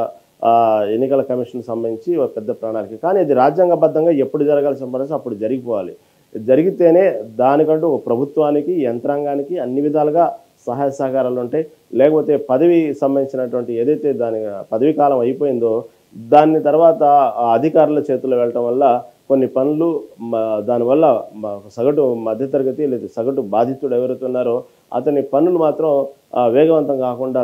ఎన్నికల కమిషన్ సంబంధించి ఒక పెద్ద ప్రణాళిక. కానీ ఇది రాజ్యాంగబద్ధంగా ఎప్పుడు జరగాల్సిన పరిస్థితి అప్పుడు జరిగిపోవాలి. జరిగితేనే దానికంటూ ఒక ప్రభుత్వానికి యంత్రాంగానికి అన్ని విధాలుగా సహాయ సహకారాలు ఉంటాయి. లేకపోతే పదవి సంబంధించినటువంటి ఏదైతే దాని పదవీ కాలం అయిపోయిందో దాని తర్వాత అధికారుల చేతుల్లో వెళ్ళటం వల్ల కొన్ని పనులు దానివల్ల సగటు మధ్యతరగతి లేదా సగటు బాధితుడు ఎవరైతే ఉన్నారో అతని పనులు మాత్రం వేగవంతం కాకుండా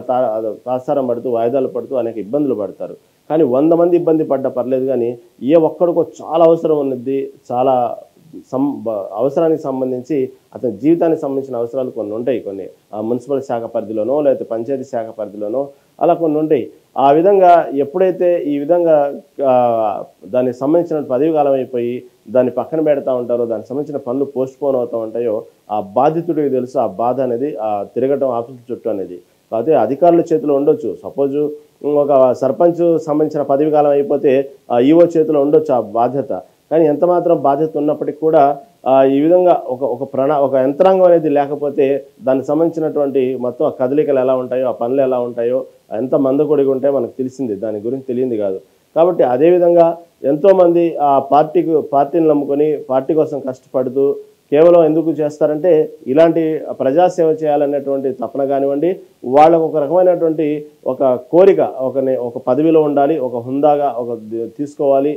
తాత్సారం పడుతూ వాయిదాలు పడుతూ అనేక ఇబ్బందులు పడతారు. కానీ 100 మంది ఇబ్బంది పడ్డా పర్లేదు, కానీ ఏ ఒక్కడికో చాలా అవసరం ఉన్నది, చాలా అవసరానికి సంబంధించి అతని జీవితానికి సంబంధించిన అవసరాలు కొన్ని ఉంటాయి. కొన్ని మున్సిపల్ శాఖ పరిధిలోనో లేకపోతే పంచాయతీ శాఖ పరిధిలోనో అలా కొన్ని ఉంటాయి. ఆ విధంగా ఎప్పుడైతే ఈ విధంగా దానికి సంబంధించిన పదవి కాలం అయిపోయి దాన్ని పక్కన పెడతా ఉంటారో, దానికి సంబంధించిన పనులు పోస్ట్ పోన్ అవుతూ ఉంటాయో ఆ బాధితుడికి తెలుసు ఆ బాధ అనేది, ఆ తిరగటం ఆఫీసు చుట్టూ అనేది. కాకపోతే అధికారుల చేతిలో ఉండొచ్చు. సపోజు ఒక సర్పంచ్ సంబంధించిన పదవి కాలం అయిపోతే ఈఓ చేతిలో ఉండొచ్చు ఆ బాధ్యత. కానీ ఎంత మాత్రం బాధ్యత ఉన్నప్పటికీ కూడా ఈ విధంగా ఒక యంత్రాంగం అనేది లేకపోతే దానికి సంబంధించినటువంటి మొత్తం ఆ కదలికలు ఎలా ఉంటాయో, ఆ పనులు ఎలా ఉంటాయో, ఎంత మందకొడిగా ఉంటాయో మనకు తెలిసింది, దాని గురించి తెలియంది కాదు. కాబట్టి అదేవిధంగా ఎంతోమంది ఆ పార్టీని నమ్ముకొని పార్టీ కోసం కష్టపడుతూ కేవలం ఎందుకు చేస్తారంటే ఇలాంటి ప్రజాసేవ చేయాలనేటువంటి తపన కానివ్వండి, వాళ్ళకు ఒక రకమైనటువంటి ఒక కోరిక, ఒక పదవిలో ఉండాలి, ఒక హుందాగా తీసుకోవాలి,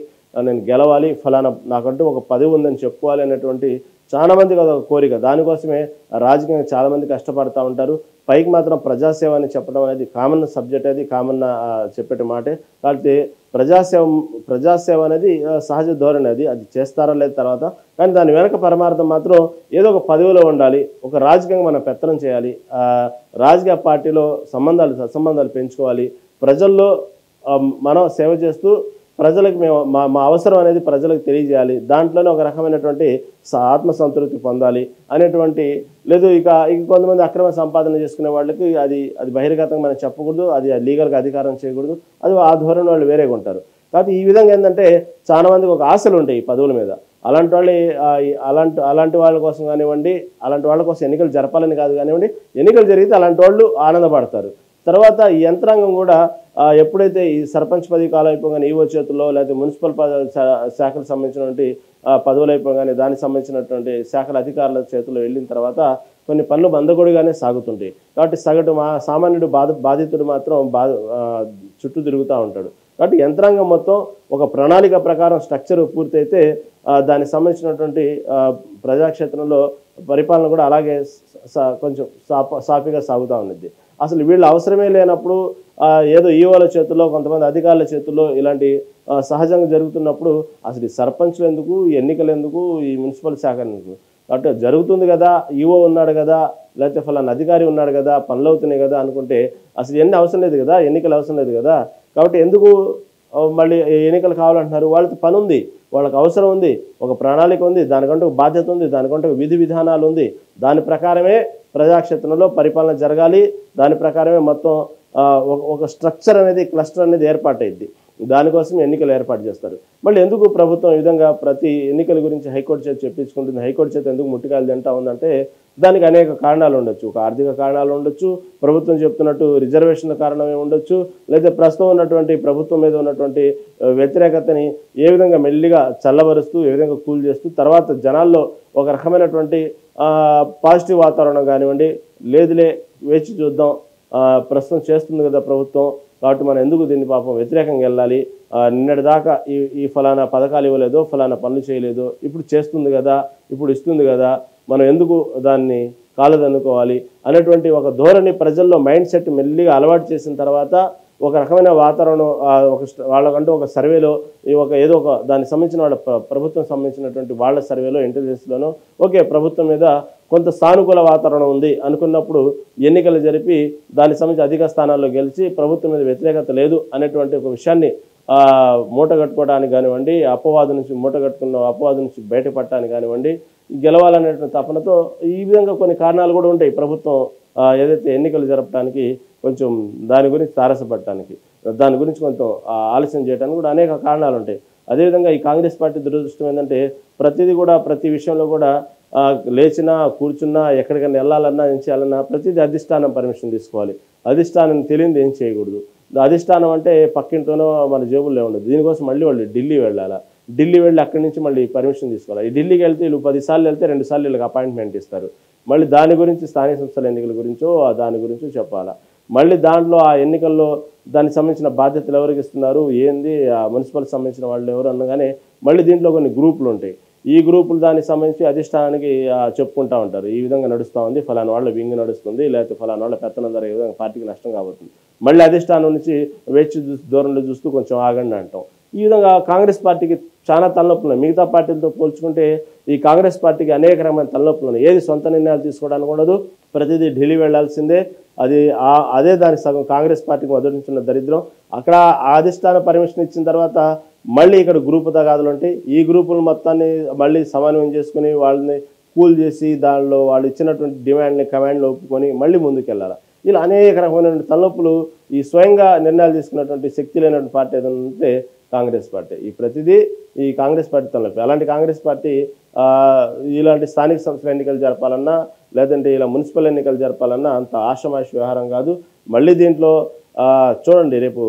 నేను గెలవాలి, ఫలానా నాకంటూ ఒక పదవి ఉందని చెప్పుకోవాలి అనేటువంటి చాలామందికి అదొక కోరిక. దానికోసమే రాజకీయంగా చాలామంది కష్టపడుతూ ఉంటారు. పైకి మాత్రం ప్రజాసేవ అని చెప్పడం అనేది కామన్ సబ్జెక్ట్, అది కామన్ చెప్పేట మాటే. కాబట్టి ప్రజాసేవ అనేది సహజ ధోరణి, అది చేస్తారా లేదు తర్వాత. కానీ దాని వెనక పరమార్థం మాత్రం ఏదో ఒక పదవిలో ఉండాలి, ఒక రాజకీయంగా మనం పెత్తనం చేయాలి, రాజకీయ పార్టీలో సత్సంబంధాలు పెంచుకోవాలి, ప్రజల్లో మనం సేవ చేస్తూ ప్రజలకు మా అవసరం అనేది ప్రజలకు తెలియజేయాలి, దాంట్లోనే ఒక రకమైనటువంటి ఆత్మసంతృప్తి పొందాలి అనేటువంటి లేదు. ఇక కొంతమంది అక్రమ సంపాదన చేసుకునే వాళ్ళకి అది బహిర్గతంగా మనం చెప్పకూడదు, అది లీగల్గా అధికారం చేయకూడదు, అది ఆ ధోరణి వాళ్ళు వేరేగా ఉంటారు. కాబట్టి ఈ విధంగా ఏంటంటే చాలా మందికి ఒక ఆశలు ఉంటాయి ఈ పదవుల మీద. అలాంటి వాళ్ళ కోసం కానివ్వండి, అలాంటి వాళ్ళ కోసం ఎన్నికలు జరపాలని కాదు కానివ్వండి, ఎన్నికలు జరిగితే అలాంటి వాళ్ళు ఆనందపడతారు. తర్వాత ఈ యంత్రాంగం కూడా ఎప్పుడైతే ఈ సర్పంచ్ పదవి కాలం అయిపోగానే ఈవో చేతుల్లో, లేకపోతే మున్సిపల్ శాఖలకు సంబంధించినటువంటి పదవులు అయిపోగానే దానికి సంబంధించినటువంటి శాఖల అధికారుల చేతుల్లో వెళ్ళిన తర్వాత కొన్ని పనులు మందకొడిగానే సాగుతుంటాయి. కాబట్టి సగటు సామాన్యుడు బాధితుడు మాత్రం చుట్టూ తిరుగుతూ ఉంటాడు. కాబట్టి యంత్రాంగం మొత్తం ఒక ప్రణాళిక ప్రకారం స్ట్రక్చర్ పూర్తయితే దానికి సంబంధించినటువంటి ప్రజాక్షేత్రంలో పరిపాలన కూడా అలాగే కొంచెం సాఫీగా సాగుతూ ఉన్నది. అసలు వీళ్ళు అవసరమే లేనప్పుడు ఏదో ఈవోల చేతుల్లో, కొంతమంది అధికారుల చేతుల్లో ఇలాంటి సహజంగా జరుగుతున్నప్పుడు అసలు ఈ సర్పంచ్లు ఎందుకు, ఈ ఎన్నికలు ఎందుకు, ఈ మున్సిపల్ శాఖ ఎందుకు? కాబట్టి జరుగుతుంది కదా, ఈవో ఉన్నాడు కదా, లేకపోతే ఫలానా అధికారి ఉన్నాడు కదా, పనులు అవుతున్నాయి కదా అనుకుంటే అసలు ఎన్ని అవసరం లేదు కదా, ఎన్నికలు అవసరం లేదు కదా. కాబట్టి ఎందుకు మళ్ళీ ఎన్నికలు కావాలంటున్నారు? వాళ్ళకి పని ఉంది, వాళ్ళకి అవసరం ఉంది, ఒక ప్రణాళిక ఉంది, దానికంటే ఒక బాధ్యత ఉంది, దానికంటే ఒక విధి విధానాలు ఉంది. దాని ప్రకారమే ప్రజాక్షేత్రంలో పరిపాలన జరగాలి, దాని ప్రకారమే మొత్తం ఒక స్ట్రక్చర్ అనేది, క్లస్టర్ అనేది ఏర్పాటైద్ది. దానికోసం ఎన్నికలు ఏర్పాటు చేస్తారు. మళ్ళీ ఎందుకు ప్రభుత్వం ఈ విధంగా ప్రతి ఎన్నికల గురించి హైకోర్టు చేత చెప్పించుకుంటుంది, హైకోర్టు చేత ఎందుకు ముట్టికాయలు తింటా ఉందంటే దానికి అనేక కారణాలు ఉండొచ్చు. ఒక ఆర్థిక కారణాలు ఉండొచ్చు, ప్రభుత్వం చెప్తున్నట్టు రిజర్వేషన్ల కారణమే ఉండొచ్చు, లేదా ప్రస్తుతం ఉన్నటువంటి ప్రభుత్వం మీద ఉన్నటువంటి వ్యతిరేకతని ఏ విధంగా మెల్లిగా చల్లబరుస్తూ, ఏ విధంగా కూల్ చేస్తూ తర్వాత జనాల్లో ఒక రకమైనటువంటి పాజిటివ్ వాతావరణం కానివ్వండి, లేదులే వేచి చూద్దాం, ప్రస్తుతం చేస్తుంది కదా ప్రభుత్వం, కాబట్టి మనం ఎందుకు దీన్ని పాపం వ్యతిరేకంగా వెళ్ళాలి, నిన్నటి దాకా ఈ ఫలానా పథకాలు ఇవ్వలేదో, ఫలానా పనులు చేయలేదో, ఇప్పుడు చేస్తుంది కదా, ఇప్పుడు ఇస్తుంది కదా, మనం ఎందుకు దాన్ని కాలదన్నుకోవాలి అనేటువంటి ఒక ధోరణి ప్రజల్లో మైండ్ సెట్ మెల్లిగా అలవాటు చేసిన తర్వాత ఒక రకమైన వాతావరణం వాళ్ళకంటూ ఒక సర్వేలో ఏదో ఒక దానికి సంబంధించిన వాళ్ళ ప్రభుత్వం సంబంధించినటువంటి వాళ్ళ సర్వేలో ఇంటెలిజెన్స్లోనో ఓకే ప్రభుత్వం మీద కొంత సానుకూల వాతావరణం ఉంది అనుకున్నప్పుడు ఎన్నికలు జరిపి దానికి సంబంధించి అధిక స్థానాల్లో గెలిచి ప్రభుత్వం మీద వ్యతిరేకత లేదు అనేటువంటి ఒక విషయాన్ని మూట కట్టుకోవడానికి కానివ్వండి, మూట కట్టుకున్న అపవాదు నుంచి బయటపడటానికి కానివ్వండి, గెలవాలనేటువంటి తపనతో ఈ విధంగా కొన్ని కారణాలు కూడా ఉంటాయి ప్రభుత్వం ఏదైతే ఎన్నికలు జరపడానికి కొంచెం దాని గురించి తారసపడటానికి, దాని గురించి కొంచెం ఆలస్యం చేయడానికి కూడా అనేక కారణాలు ఉంటాయి. అదేవిధంగా ఈ కాంగ్రెస్ పార్టీ దురదృష్టం ఏంటంటే ప్రతిదీ కూడా ప్రతి విషయంలో కూడా లేచినా కూర్చున్నా ఎక్కడికైనా వెళ్ళాలన్నా ఏం చేయాలన్నా ప్రతిదీ అధిష్టానం పర్మిషన్ తీసుకోవాలి. అధిష్టానం తెలియదు ఏం చేయకూడదు. అధిష్టానం అంటే పక్కింటోనో మన జేబుల్లో ఉండదు. దీనికోసం మళ్ళీ వాళ్ళు ఢిల్లీ వెళ్ళాలా, ఢిల్లీ వెళ్ళి అక్కడి నుంచి మళ్ళీ పర్మిషన్ తీసుకోవాలి. ఈ ఢిల్లీకి వెళ్తే వీళ్ళు 10 సార్లు వెళ్తే 2 సార్లు వీళ్ళకి అపాయింట్మెంట్ ఇస్తారు. మళ్ళీ దాని గురించి స్థానిక సంస్థల ఎన్నికల గురించో దాని గురించో చెప్పాలా. మళ్ళీ దాంట్లో ఆ ఎన్నికల్లో దానికి సంబంధించిన బాధ్యతలు ఎవరికి ఇస్తున్నారు, ఏంది మున్సిపల్ సంబంధించిన వాళ్ళు ఎవరు అనగానే మళ్ళీ దీంట్లో కొన్ని గ్రూపులు ఉంటాయి. ఈ గ్రూపులు దానికి సంబంధించి అధిష్టానానికి చెప్పుకుంటూ ఉంటారు. ఈ విధంగా నడుస్తూ ఉంది, ఫలానా వాళ్ళ వింగ్ నడుస్తుంది, లేకపోతే ఫలానా వాళ్ళ పెత్తనం ధర ఈ విధంగా పార్టీకి నష్టం కాబోతుంది. మళ్ళీ అధిష్టానం నుంచి వేచి దూరంలో చూస్తూ కొంచెం ఆగండి అంటాం. ఈ విధంగా కాంగ్రెస్ పార్టీకి చాలా తలనొప్పులు ఉన్నాయి. మిగతా పార్టీలతో పోల్చుకుంటే ఈ కాంగ్రెస్ పార్టీకి అనేక రకమైన తలనొప్పులు ఉన్నాయి. ఏది సొంత నిర్ణయాలు తీసుకోవడానికి ఉండదు, ప్రతిదీ ఢిల్లీ వెళ్లాల్సిందే. అదే దానికి సగం కాంగ్రెస్ పార్టీకి మొదటి నుంచి ఉన్న దరిద్రం. అక్కడ అధిష్టాన పర్మిషన్ ఇచ్చిన తర్వాత మళ్ళీ ఇక్కడ గ్రూపు తగాదులు ఉంటాయి. ఈ గ్రూపులు మొత్తాన్ని మళ్ళీ సమన్వయం చేసుకుని వాళ్ళని కూల్ చేసి దానిలో వాళ్ళు ఇచ్చినటువంటి డిమాండ్ని కమాండ్లో ఒప్పుకొని మళ్ళీ ముందుకెళ్ళాలి. ఇలా అనేక రకమైన తలనొప్పులు ఈ స్వయంగా నిర్ణయాలు తీసుకున్నటువంటి శక్తి లేనటువంటి పార్టీ ఏదైనా ఉంటే కాంగ్రెస్ పార్టీ. ఈ ప్రతిదీ ఈ కాంగ్రెస్ పార్టీ తలనొప్పి. అలాంటి కాంగ్రెస్ పార్టీ ఇలాంటి స్థానిక సంస్థల ఎన్నికలు జరపాలన్నా లేదంటే ఇలా మున్సిపల్ ఎన్నికలు జరపాలన్నా అంత ఆషమాషి వ్యవహారం కాదు. మళ్ళీ దీంట్లో చూడండి, రేపు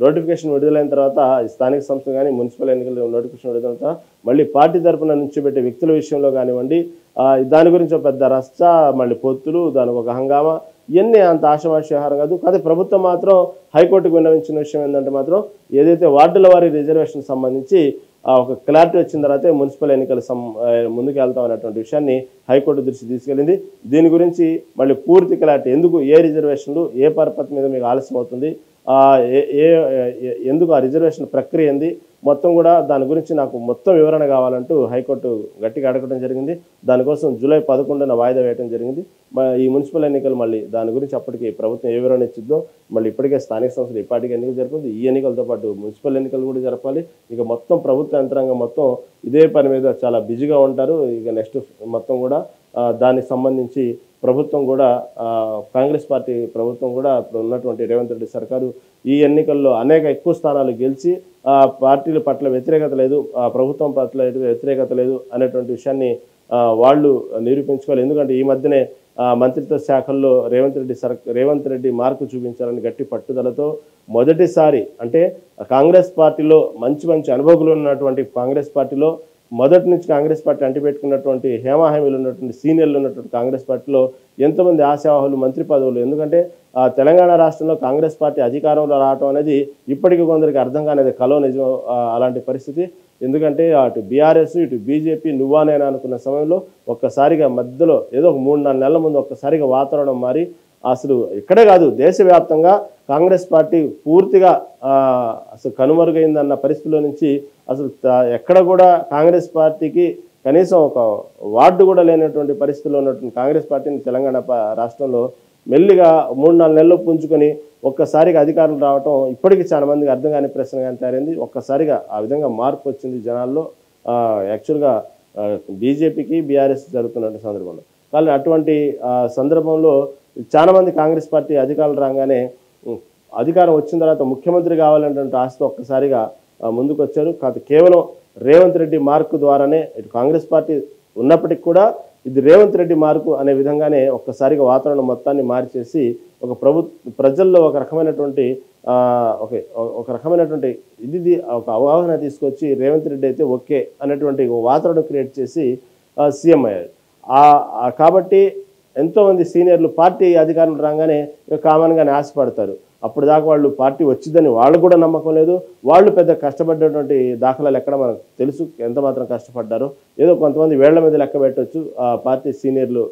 నోటిఫికేషన్ విడుదలైన తర్వాత స్థానిక సంస్థ కానీ మున్సిపల్ ఎన్నికలు నోటిఫికేషన్ విడుదలైన తర్వాత మళ్ళీ పార్టీ తరఫున నుంచి పెట్టే వ్యక్తుల విషయంలో కానివ్వండి, దాని గురించి ఒక పెద్ద రచ్చ, మళ్ళీ పొత్తులు, దానికి ఒక హంగామా, ఇవన్నీ అంత ఆషమాషి వ్యవహారం కాదు. కానీ ప్రభుత్వం మాత్రం హైకోర్టుకు విన్నవించిన విషయం ఏంటంటే మాత్రం ఏదైతే వార్డుల వారి రిజర్వేషన్ సంబంధించి ఒక క్లారిటీ వచ్చిన తర్వాతే మున్సిపల్ ఎన్నికలు ముందుకు వెళ్తాం అనేటువంటి విషయాన్ని హైకోర్టు దృష్టి తీసుకెళ్ళింది. దీని గురించి మళ్ళీ పూర్తి క్లారిటీ, ఎందుకు ఏ రిజర్వేషన్లు ఏ పర్పస్ మీద మీకు ఆలస్యం అవుతుంది, ఎందుకు ఆ రిజర్వేషన్ ప్రక్రియ ఏంది, మొత్తం కూడా దాని గురించి నాకు మొత్తం వివరణ కావాలంటూ హైకోర్టు గట్టిగా అడగడం జరిగింది. దానికోసం జూలై 11న వాయిదా వేయడం జరిగింది. ఈ మున్సిపల్ ఎన్నికలు మళ్ళీ దాని గురించి అప్పటికి ప్రభుత్వం ఏ వివరణ ఇచ్చిద్దో, మళ్ళీ ఇప్పటికే స్థానిక సంస్థలు ఇప్పటికే ఎన్నికలు జరుపుతుంది. ఈ ఎన్నికలతో పాటు మున్సిపల్ ఎన్నికలు కూడా జరపాలి. ఇక మొత్తం ప్రభుత్వ యంత్రాంగం మొత్తం ఇదే పని మీద చాలా బిజీగా ఉంటారు. ఇక నెక్స్ట్ మొత్తం కూడా దానికి సంబంధించి ప్రభుత్వం కూడా కాంగ్రెస్ పార్టీ ప్రభుత్వం కూడా ఇప్పుడు ఉన్నటువంటి రేవంత్ రెడ్డి సర్కారు ఈ ఎన్నికల్లో ఎక్కువ స్థానాలు గెలిచి పార్టీల పట్ల వ్యతిరేకత లేదు, ప్రభుత్వం పట్ల వ్యతిరేకత లేదు అనేటువంటి విషయాన్ని వాళ్ళు నిరూపించుకోవాలి. ఎందుకంటే ఈ మధ్యనే మంత్రిత్వ శాఖల్లో రేవంత్ రెడ్డి మార్కు చూపించాలని గట్టి పట్టుదలతో మొదటిసారి, అంటే కాంగ్రెస్ పార్టీలో మంచి అనుభవకులు ఉన్నటువంటి కాంగ్రెస్ పార్టీలో మొదటి నుంచి కాంగ్రెస్ పార్టీ అంటిపెట్టుకున్నటువంటి హేమాహేమీలు ఉన్నటువంటి సీనియర్లు ఉన్నటువంటి కాంగ్రెస్ పార్టీలో ఎంతోమంది ఆశావాహులు మంత్రి పదవులు. ఎందుకంటే తెలంగాణ రాష్ట్రంలో కాంగ్రెస్ పార్టీ అధికారంలో రావడం అనేది ఇప్పటికీ కొందరికి అర్థం కానేది కలో నిజం అలాంటి పరిస్థితి. ఎందుకంటే అటు బీఆర్ఎస్ ఇటు బీజేపీ నువ్వానేనా అనుకున్న సమయంలో ఒక్కసారిగా మధ్యలో ఏదో ఒక 3-4 నెలల ముందు ఒక్కసారిగా వాతావరణం మారి అసలు ఇక్కడే కాదు దేశవ్యాప్తంగా కాంగ్రెస్ పార్టీ పూర్తిగా అసలు కనుమరుగైందన్న పరిస్థితిలో నుంచి అసలు ఎక్కడ కూడా కాంగ్రెస్ పార్టీకి కనీసం ఒక వార్డు కూడా లేనటువంటి పరిస్థితిలో ఉన్నటువంటి కాంగ్రెస్ పార్టీని తెలంగాణ రాష్ట్రంలో మెల్లిగా 3-4 నెలలు పుంజుకొని ఒక్కసారిగా అధికారులు రావటం ఇప్పటికీ చాలా మందికి అర్థం కాని ప్రశ్నగానే తయారైంది. ఒక్కసారిగా ఆ విధంగా మార్పు వచ్చింది జనాల్లో. యాక్చువల్గా బీజేపీకి బీఆర్ఎస్ జరుగుతున్న సందర్భంలో కానీ అటువంటి సందర్భంలో చాలామంది కాంగ్రెస్ పార్టీ అధికారులు రాగానే అధికారం వచ్చిన తర్వాత ముఖ్యమంత్రి కావాలనేటువంటి ఆశతో ఒక్కసారిగా ముందుకు వచ్చారు. కాదు కేవలం రేవంత్ రెడ్డి మార్కు ద్వారానే ఇటు కాంగ్రెస్ పార్టీ ఉన్నప్పటికీ కూడా ఇది రేవంత్ రెడ్డి మార్కు అనే విధంగానే ఒక్కసారిగా వాతావరణం మొత్తాన్ని మార్చేసి ఒక ప్రజల్లో ఒక రకమైనటువంటి ఇది ఒక అవగాహన తీసుకొచ్చి రేవంత్ రెడ్డి అయితే ఓకే అనేటువంటి వాతావరణం క్రియేట్ చేసి సీఎం అయ్యారు. కాబట్టి ఎంతోమంది సీనియర్లు పార్టీ అధికారులు రాగానే కామన్గానే ఆశపడతారు. అప్పుడు దాకా వాళ్ళు పార్టీ వచ్చిందని వాళ్ళు కూడా నమ్మకం లేదు. వాళ్ళు పెద్ద కష్టపడ్డటువంటి దాఖలాలు ఎక్కడ మనకు తెలుసు ఎంత మాత్రం కష్టపడ్డారో. ఏదో కొంతమంది వేళ్ల మీద లెక్క పెట్టవచ్చు పార్టీ సీనియర్లు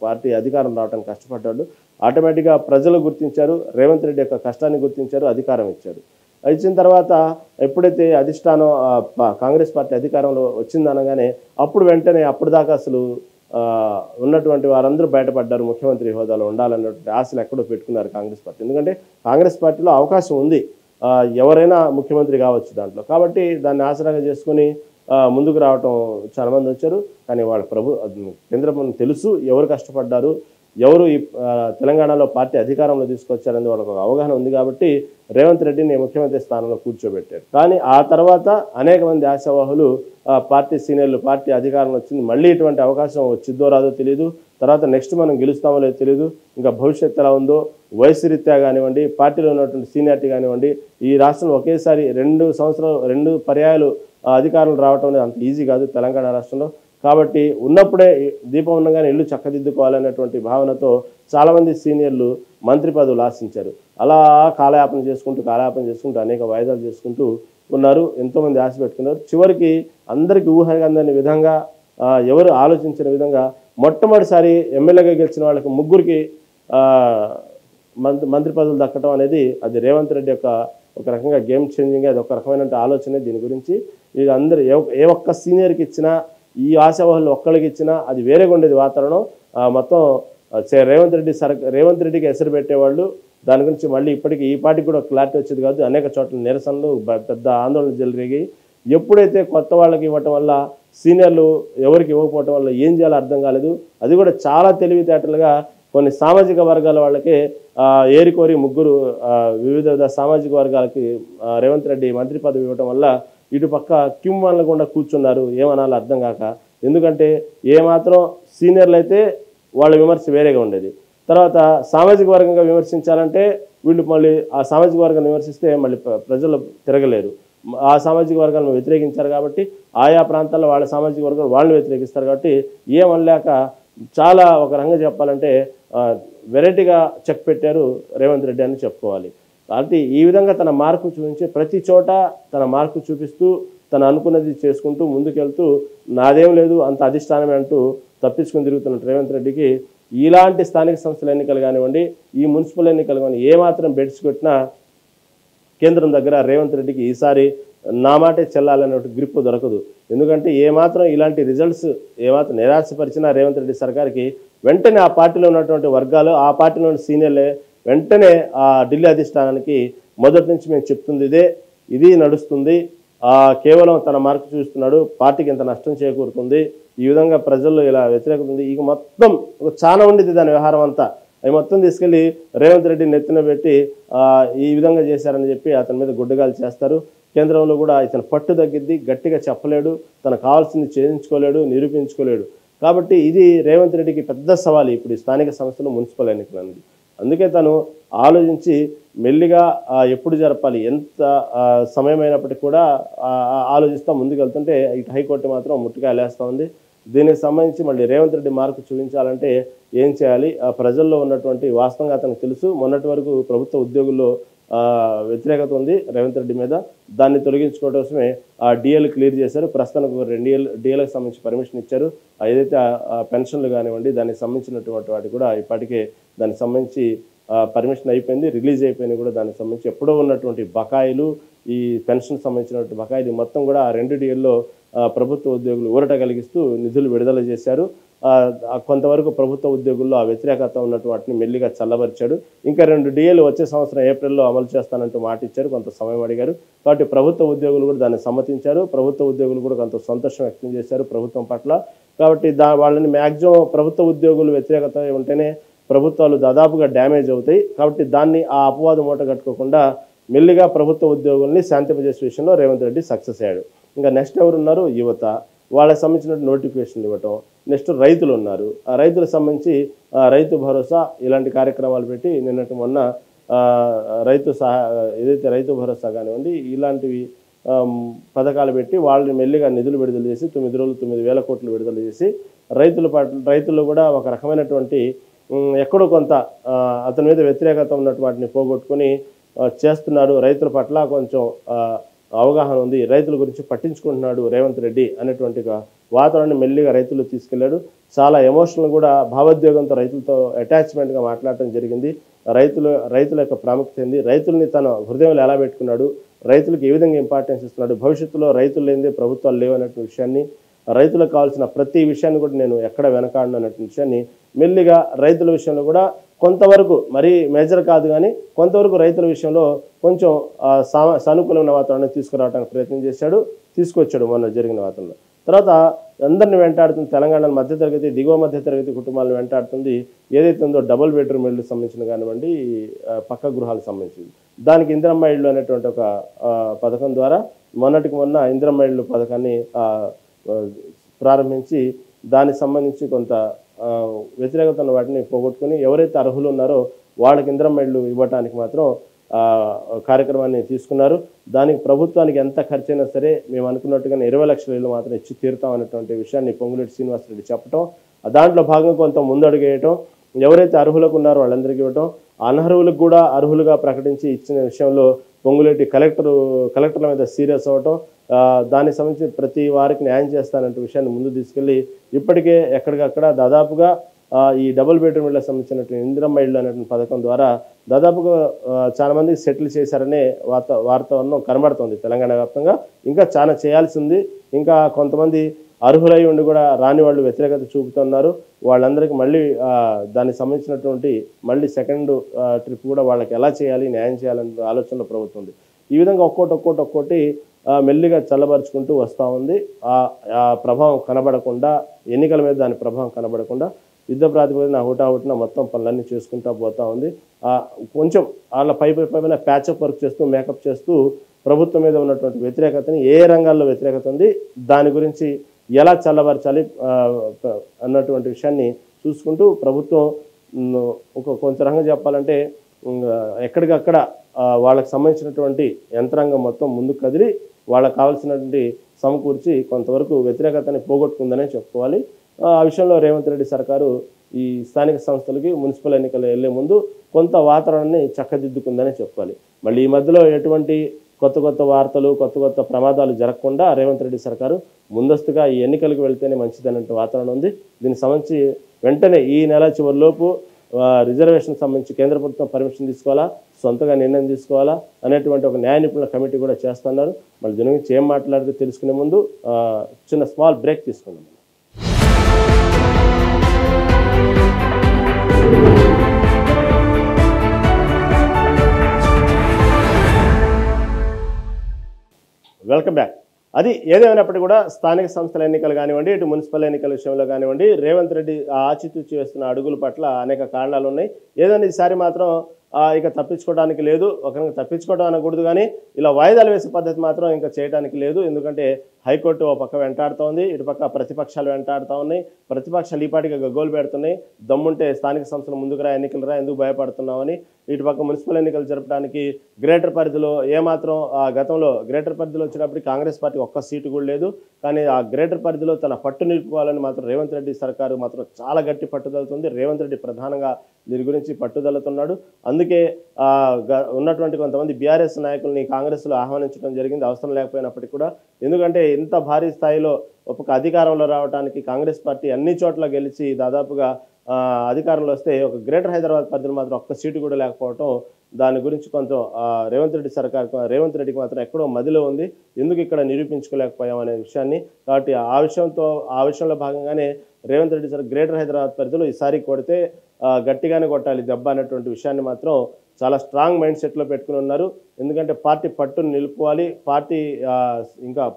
పార్టీ అధికారం రావడానికి కష్టపడ్డాడు. ఆటోమేటిక్గా ప్రజలు గుర్తించారు, రేవంత్ రెడ్డి యొక్క కష్టాన్ని గుర్తించారు, అధికారం ఇచ్చారు. ఇచ్చిన తర్వాత ఎప్పుడైతే అధిష్టానం కాంగ్రెస్ పార్టీ అధికారంలో వచ్చిందనగానే అప్పుడు వెంటనే అప్పుడు దాకా అసలు ఉన్నటువంటి వారందరూ బయటపడ్డారు, ముఖ్యమంత్రి హోదాలో ఉండాలన్నటువంటి ఆశలు ఎక్కడో పెట్టుకున్నారు కాంగ్రెస్ పార్టీ. ఎందుకంటే కాంగ్రెస్ పార్టీలో అవకాశం ఉంది, ఎవరైనా ముఖ్యమంత్రి కావచ్చు దాంట్లో. కాబట్టి దాన్ని ఆసరాగా చేసుకుని ముందుకు రావటం చాలామంది వచ్చారు. కానీ వాళ్ళ కేంద్ర ప్రభుత్వం తెలుసు ఎవరు కష్టపడ్డారు, ఎవరు ఈ తెలంగాణలో పార్టీ అధికారంలో తీసుకొచ్చారని వాళ్ళకు ఒక అవగాహన ఉంది. కాబట్టి రేవంత్ రెడ్డిని ముఖ్యమంత్రి స్థానంలో కూర్చోబెట్టారు. కానీ ఆ తర్వాత అనేక మంది ఆశావాహులు పార్టీ సీనియర్లు పార్టీ అధికారంలో వచ్చింది, మళ్ళీ ఇటువంటి అవకాశం వచ్చిద్దో రాదో తెలియదు, తర్వాత నెక్స్ట్ మనం గెలుస్తామో లేదో తెలియదు, ఇంకా భవిష్యత్తు ఎలా ఉందో, వయసు రీత్యా కానివ్వండి, పార్టీలో ఉన్నటువంటి సీనియారిటీ కానివ్వండి, ఈ రాష్ట్రంలో ఒకేసారి 2 పర్యాయాలు అధికారులు రావటం అనేది అంత ఈజీ కాదు తెలంగాణ రాష్ట్రంలో. కాబట్టి ఉన్నప్పుడే దీపం ఉండగానే ఇల్లు చక్కదిద్దుకోవాలనేటువంటి భావనతో చాలామంది సీనియర్లు మంత్రి పదవులు ఆశించారు. అలా కాలయాపన చేసుకుంటూ అనేక వాయిదాలు చేసుకుంటూ ఉన్నారు. ఎంతోమంది ఆశ పెట్టుకున్నారు. చివరికి అందరికీ ఊహకందని విధంగా, ఎవరు ఆలోచించిన విధంగా మొట్టమొదటిసారి ఎమ్మెల్యేగా గెలిచిన వాళ్ళకి 3కి మంత్రి పదవులు దక్కడం అనేది అది రేవంత్ రెడ్డి యొక్క ఒక రకంగా గేమ్ చేంజింగ్. అది ఒక రకమైన ఆలోచన. దీని గురించి ఇది అందరూ ఏ ఒక్క సీనియర్కి ఇచ్చినా, ఈ ఆశావాహులు ఒక్కళ్ళకి ఇచ్చినా అది వేరేగా ఉండేది వాతావరణం. మొత్తం రేవంత్ రెడ్డికి ఎసరు పెట్టేవాళ్ళు. దాని గురించి మళ్ళీ ఇప్పటికీ ఈ పార్టీకి కూడా క్లారిటీ వచ్చేది కాదు. అనేక చోట్ల నిరసనలు, పెద్ద ఆందోళనలు జరిగాయి. ఎప్పుడైతే కొత్త వాళ్ళకి ఇవ్వటం వల్ల, సీనియర్లు ఎవరికి ఇవ్వకపోవటం వల్ల ఏం చేయాలో అర్థం కాలేదు. అది కూడా చాలా తెలివితేటలుగా కొన్ని సామాజిక వర్గాల వాళ్ళకే ఏరికోరి 3 వివిధ సామాజిక వర్గాలకి రేవంత్ రెడ్డి మంత్రి పదవి ఇవ్వటం వల్ల ఇటు పక్క కిమ్మనకుండా కూర్చున్నారు, ఏమనాలో అర్థం కాక. ఎందుకంటే ఏమాత్రం సీనియర్లు అయితే వాళ్ళ విమర్శ వేరేగా ఉండేది. తర్వాత సామాజిక వర్గంగా విమర్శించాలంటే వీళ్ళు మళ్ళీ ఆ సామాజిక వర్గాన్ని విమర్శిస్తే మళ్ళీ ప్రజలు తిరగలేరు. ఆ సామాజిక వర్గాలను వ్యతిరేకించారు కాబట్టి ఆయా ప్రాంతాల్లో వాళ్ళ సామాజిక వర్గాలు వాళ్ళని వ్యతిరేకిస్తారు. కాబట్టి ఏమనలేక చాలా ఒక రంగం చెప్పాలంటే వెరైటీగా చెక్ పెట్టారు రేవంత్ రెడ్డి అని చెప్పుకోవాలి. కాబట్టి ఈ విధంగా తన మార్పు చూపించి ప్రతి చోట తన మార్పు చూపిస్తూ తను అనుకున్నది చేసుకుంటూ ముందుకెళ్తూ నాదేం లేదు అంత అధిష్టానమే అంటూ తప్పించుకుని తిరుగుతున్న రేవంత్ రెడ్డికి ఇలాంటి స్థానిక సంస్థల ఎన్నికలు కానివ్వండి, ఈ మున్సిపల్ ఎన్నికలు కానీ ఏమాత్రం బెడ్స్ కొట్టినా కేంద్రం దగ్గర రేవంత్ రెడ్డికి ఈసారి నా మాటే చెల్లాలనే గ్రిప్ దొరకదు. ఎందుకంటే ఏమాత్రం ఇలాంటి రిజల్ట్స్ ఏమాత్రం నిరాశపరిచినా రేవంత్ రెడ్డి సర్కార్కి వెంటనే ఆ పార్టీలో ఉన్నటువంటి వర్గాలు, ఆ పార్టీలోని సీనియర్లే వెంటనే ఆ ఢిల్లీ అధిష్టానానికి మొదటి నుంచి మేము చెప్తుంది ఇది నడుస్తుంది, కేవలం తన మార్కు చూస్తున్నాడు, పార్టీకి ఎంత నష్టం చేకూరుతుంది, ఈ విధంగా ప్రజల్లో ఇలా వ్యతిరేకత ఉంది, ఇక మొత్తం చాలా ఉండేది దాని వ్యవహారం అంతా. అవి మొత్తం తీసుకెళ్ళి రేవంత్ రెడ్డి నెత్తిన పెట్టి ఈ విధంగా చేశారని చెప్పి అతని మీద గుడ్డగాలు చేస్తారు. కేంద్రంలో కూడా ఇతను పట్టు తగ్గిద్ది, గట్టిగా చెప్పలేడు, తనకు కావాల్సింది చేయించుకోలేడు, నిరూపించుకోలేడు. కాబట్టి ఇది రేవంత్ రెడ్డికి పెద్ద సవాలు ఇప్పుడు ఈ స్థానిక సంస్థలు, మున్సిపల్ ఎన్నికలు అనేది. అందుకే తను ఆలోచించి మెల్లిగా ఎప్పుడు జరపాలి, ఎంత సమయమైనప్పటికీ కూడా ఆలోచిస్తూ ముందుకు వెళ్తుంటే ఇటు హైకోర్టు మాత్రం ముట్టుకాయలు వేస్తూ ఉంది. దీనికి సంబంధించి మళ్ళీ రేవంత్ రెడ్డి మార్కు చూపించాలంటే ఏం చేయాలి, ప్రజల్లో ఉన్నటువంటి వాస్తవంగా అతనికి తెలుసు. మొన్నటి వరకు ప్రభుత్వ ఉద్యోగుల్లో వ్యతిరేకత ఉంది రేవంత్ రెడ్డి మీద, దాన్ని తొలగించుకోవడం కోసమే ఆ డిఎల్ క్లియర్ చేశారు. ప్రస్తుతానికి 2 డిఎల్కి సంబంధించి పర్మిషన్ ఇచ్చారు. ఏదైతే పెన్షన్లు కానివ్వండి దానికి సంబంధించినటువంటి వాటి కూడా ఇప్పటికే దానికి సంబంధించి పర్మిషన్ అయిపోయింది, రిలీజ్ అయిపోయింది కూడా. దానికి సంబంధించి ఎప్పుడో ఉన్నటువంటి బకాయిలు, ఈ పెన్షన్ సంబంధించినటువంటి బకాయిలు మొత్తం కూడా ఆ 2 డిఎల్లో ప్రభుత్వ ఉద్యోగులు ఊరట కలిగిస్తూ నిధులు విడుదల చేశారు. కొంతవరకు ప్రభుత్వ ఉద్యోగుల్లో ఆ వ్యతిరేకత ఉన్నటువంటి వాటిని మెల్లిగా చల్లబరిచాడు. ఇంకా 2 డిఏలు వచ్చే సంవత్సరం ఏప్రిల్లో అమలు చేస్తానంటూ మాట ఇచ్చారు, కొంత సమయం అడిగారు. కాబట్టి ప్రభుత్వ ఉద్యోగులు కూడా దాన్ని సమ్మతించారు. ప్రభుత్వ ఉద్యోగులు కూడా కొంత సంతోషం వ్యక్తం చేశారు ప్రభుత్వం పట్ల. కాబట్టి వాళ్ళని మ్యాక్సిమం ప్రభుత్వ ఉద్యోగులు వ్యతిరేకత ఉంటేనే ప్రభుత్వాలు దాదాపుగా డ్యామేజ్ అవుతాయి. కాబట్టి దాన్ని ఆ అపవాదం మూట కట్టుకోకుండా మెల్లిగా ప్రభుత్వ ఉద్యోగుల్ని శాంతింపజేసే విషయంలో రేవంత్ రెడ్డి సక్సెస్ అయ్యాడు. ఇంకా నెక్స్ట్ ఎవరున్నారు, యువత, వాళ్ళకి సంబంధించిన నోటిఫికేషన్లు ఇవ్వటం. నెక్స్ట్ రైతులు ఉన్నారు, ఆ రైతులకు సంబంధించి రైతు భరోసా ఇలాంటి కార్యక్రమాలు పెట్టి నిన్నటి మొన్న ఏదైతే రైతు భరోసా కానివ్వండి ఇలాంటివి పథకాలు పెట్టి వాళ్ళని మెల్లిగా నిధులు విడుదల చేసి 9 రోజులు 9,000 కోట్లు విడుదల చేసి రైతుల్లో కూడా ఒక రకమైనటువంటి ఎక్కడో కొంత అతని మీద వ్యతిరేకత ఉన్నటువంటి వాటిని పోగొట్టుకొని చేస్తున్నాడు. రైతుల పట్ల కొంచెం అవగాహన ఉంది, రైతుల గురించి పట్టించుకుంటున్నాడు రేవంత్ రెడ్డి అనేటువంటి వాతావరణాన్ని మెల్లిగా రైతులు తీసుకెళ్లాడు. చాలా ఎమోషనల్ కూడా భావోద్వేగంతో రైతులతో అటాచ్మెంట్గా మాట్లాడటం జరిగింది. రైతుల యొక్క ప్రాముఖ్యత ఏంది, రైతుల్ని తన హృదయంలో ఎలా పెట్టుకున్నాడు, రైతులకు ఏ విధంగా ఇంపార్టెన్స్ ఇస్తున్నాడు, భవిష్యత్తులో రైతులు లేనిదే ప్రభుత్వాలు లేవనే విషయాన్ని రైతులకు కావాల్సిన ప్రతి విషయాన్ని కూడా నేను ఎక్కడ వెనకాడను అన్నటువంటి విషయాన్ని మెల్లిగా రైతుల విషయంలో కూడా కొంతవరకు మరీ మేజర్ కాదు కానీ కొంతవరకు రైతుల విషయంలో కొంచెం సానుకూలమైన వాతావరణం తీసుకురావడానికి ప్రయత్నం చేశాడు, తీసుకొచ్చాడు మొన్న జరిగిన వాతావరణంలో. తర్వాత అందరిని వెంటాడుతుంది తెలంగాణ మధ్యతరగతి దిగువ మధ్యతరగతి కుటుంబాలను వెంటాడుతుంది ఏదైతే ఉందో డబుల్ బెడ్రూమ్ ఇళ్ళు సంబంధించిన కానివ్వండి, పక్క గృహాలకు సంబంధించింది. దానికి ఇందిరమ్మ ఇళ్ళు అనేటువంటి ఒక పథకం ద్వారా మొన్నటికి మొన్న ఇందిరమ్మ ఇళ్ళు పథకాన్ని ప్రారంభించి దానికి సంబంధించి కొంత వ్యతిరేకత ఉన్న వాటిని పోగొట్టుకుని ఎవరైతే అర్హులు ఉన్నారో వాళ్ళకి ఇందిరమ్మ ఇళ్ళు ఇవ్వడానికి మాత్రం కార్యక్రమాన్ని తీసుకున్నారు. దానికి ప్రభుత్వానికి ఎంత ఖర్చైనా సరే మేము అనుకున్నట్టుగానే 20 లక్షల ఇళ్ళు మాత్రం ఇచ్చి తీరుతాం అనేటువంటి విషయాన్ని పొంగులేటి శ్రీనివాసరెడ్డి చెప్పటం, దాంట్లో భాగంగా కొంత ముందడుగు వేయటం, ఎవరైతే అర్హులకు ఉన్నారో వాళ్ళందరికీ ఇవ్వటం, అనర్హులకు కూడా అర్హులుగా ప్రకటించి ఇచ్చిన విషయంలో పొంగులేటి కలెక్టర్ల మీద సీరియస్ అవ్వటం, దానికి సంబంధించి ప్రతి వారికి న్యాయం చేస్తానంటే విషయాన్ని ముందు తీసుకెళ్ళి ఇప్పటికే ఎక్కడికక్కడ దాదాపుగా ఈ డబుల్ బెడ్రూమ్ ఇళ్ళకి సంబంధించినటువంటి ఇందిరమ్మ ఇళ్ళు అనేటువంటి పథకం ద్వారా దాదాపుగా చాలా మంది సెటిల్ చేశారనే వాతావరణం కనబడుతుంది తెలంగాణ వ్యాప్తంగా. ఇంకా చాలా చేయాల్సింది, ఇంకా కొంతమంది అర్హులై ఉండి కూడా రాని వాళ్ళు వ్యతిరేకత చూపుతున్నారు. వాళ్ళందరికీ మళ్ళీ దానికి సంబంధించినటువంటి మళ్ళీ సెకండ్ ట్రిప్ కూడా వాళ్ళకి ఎలా చేయాలి, న్యాయం చేయాలనే ఆలోచనలో ప్రభుత్వం ఉంది. ఈ విధంగా ఒక్కోటి మెల్లిగా చల్లబరుచుకుంటూ వస్తూ ఉంది. ఆ ప్రభావం కనబడకుండా, ఎన్నికల మీద దాని ప్రభావం కనబడకుండా యుద్ధ ప్రాతిపదికన హుటాహుటిన మొత్తం పనులన్నీ చేసుకుంటూ పోతూ ఉంది. కొంచెం వాళ్ళ పైన ప్యాచప్ వర్క్ చేస్తూ మేకప్ చేస్తూ ప్రభుత్వం మీద ఉన్నటువంటి వ్యతిరేకతని ఏ రంగాల్లో వ్యతిరేకత ఉంది దాని గురించి ఎలా చల్లబరచాలి అన్నటువంటి విషయాన్ని చూసుకుంటూ ప్రభుత్వం కొంచెం రంగం చెప్పాలంటే ఎక్కడికక్కడ వాళ్ళకి సంబంధించినటువంటి యంత్రాంగం మొత్తం ముందుకు కదిలి వాళ్ళకి కావాల్సినటువంటి సమకూర్చి కొంతవరకు వ్యతిరేకతని పోగొట్టుకుందనే చెప్పుకోవాలి. ఆ విషయంలో రేవంత్ రెడ్డి సర్కారు ఈ స్థానిక సంస్థలకి మున్సిపల్ ఎన్నికలు వెళ్లే ముందు కొంత వాతావరణాన్ని చక్కదిద్దుకుందనే చెప్పాలి. మళ్ళీ ఈ మధ్యలో ఎటువంటి కొత్త వార్తలు, కొత్త ప్రమాదాలు జరగకుండా రేవంత్ రెడ్డి సర్కారు ముందస్తుగా ఈ ఎన్నికలకు వెళ్తేనే మంచిదన్నట్టు వాతావరణం ఉంది. దీనికి సంబంధించి వెంటనే ఈ నెల చివరిలోపు రిజర్వేషన్ సంబంధించి కేంద్ర ప్రభుత్వం పర్మిషన్ తీసుకోవాలా, సొంతగా నిర్ణయం తీసుకోవాలా అనేటువంటి ఒక న్యాయ నిపుణుల కమిటీ కూడా చేస్తున్నారు. మళ్ళీ దీని గురించి ఏం మాట్లాడితే తెలుసుకునే ముందు చిన్న స్మాల్ బ్రేక్ తీసుకుందాం. Welcome back. అది ఏదేమైనప్పటికీ కూడా స్థానిక సంస్థల ఎన్నికలు కానివ్వండి, ఇటు మున్సిపల్ ఎన్నికల విషయంలో కానివ్వండి, రేవంత్ రెడ్డి ఆచితూచి వేస్తున్న అడుగుల పట్ల అనేక కారణాలు ఉన్నాయి. ఏదైనా ఈసారి మాత్రం ఇక తప్పించుకోవడానికి లేదు. ఒకరికి తప్పించుకోవడం అనకూడదు కానీ ఇలా వాయిదాలు వేసే పద్ధతి మాత్రం ఇంకా చేయడానికి లేదు. ఎందుకంటే హైకోర్టు ఒక పక్క వెంటాడుతోంది, ఇటుపక్క ప్రతిపక్షాలు వెంటాడుతూ ఉన్నాయి. ప్రతిపక్షాలు ఈ పాటికి గగ్గోలు పెడుతున్నాయి, దమ్ముంటే స్థానిక సంస్థలు ముందుకు రా, ఎన్నికలు రా, ఎందుకు భయపడుతున్నామని. ఇటుపక్క మున్సిపల్ ఎన్నికలు జరపడానికి గ్రేటర్ పరిధిలో ఏమాత్రం గతంలో గ్రేటర్ పరిధిలో వచ్చినప్పటికీ కాంగ్రెస్ పార్టీ ఒక్క సీటు కూడా లేదు. కానీ ఆ గ్రేటర్ పరిధిలో తన పట్టు నిలుపుకోవాలని మాత్రం రేవంత్ రెడ్డి సర్కారు మాత్రం చాలా గట్టి పట్టుదలతుంది. రేవంత్ రెడ్డి ప్రధానంగా దీని గురించి పట్టుదలతున్నాడు. అందుకే ఉన్నటువంటి కొంతమంది బీఆర్ఎస్ నాయకుల్ని కాంగ్రెస్లో ఆహ్వానించడం జరిగింది, అవసరం లేకపోయినప్పటికీ కూడా. ఎందుకంటే ఇంత భారీ స్థాయిలో ఒక అధికారంలో రావడానికి కాంగ్రెస్ పార్టీ అన్ని చోట్ల గెలిచి దాదాపుగా అధికారంలో వస్తే ఒక గ్రేటర్ హైదరాబాద్ పరిధిలో మాత్రం ఒక్క సీటు కూడా లేకపోవటం, దాని గురించి కొంచెం రేవంత్ రెడ్డికి మాత్రం ఎక్కడో మదిలో ఉంది, ఎందుకు ఇక్కడ నిరూపించుకోలేకపోయాం అనే విషయాన్ని. కాబట్టి ఆ విషయంలో భాగంగానే రేవంత్ రెడ్డి సార్ గ్రేటర్ హైదరాబాద్ పరిధిలో ఈసారి కొడితే గట్టిగానే కొట్టాలి దెబ్బ అనేటువంటి విషయాన్ని మాత్రం చాలా స్ట్రాంగ్ మైండ్ సెట్లో పెట్టుకుని ఉన్నారు. ఎందుకంటే పార్టీ పట్టును నిలుపుకోవాలి,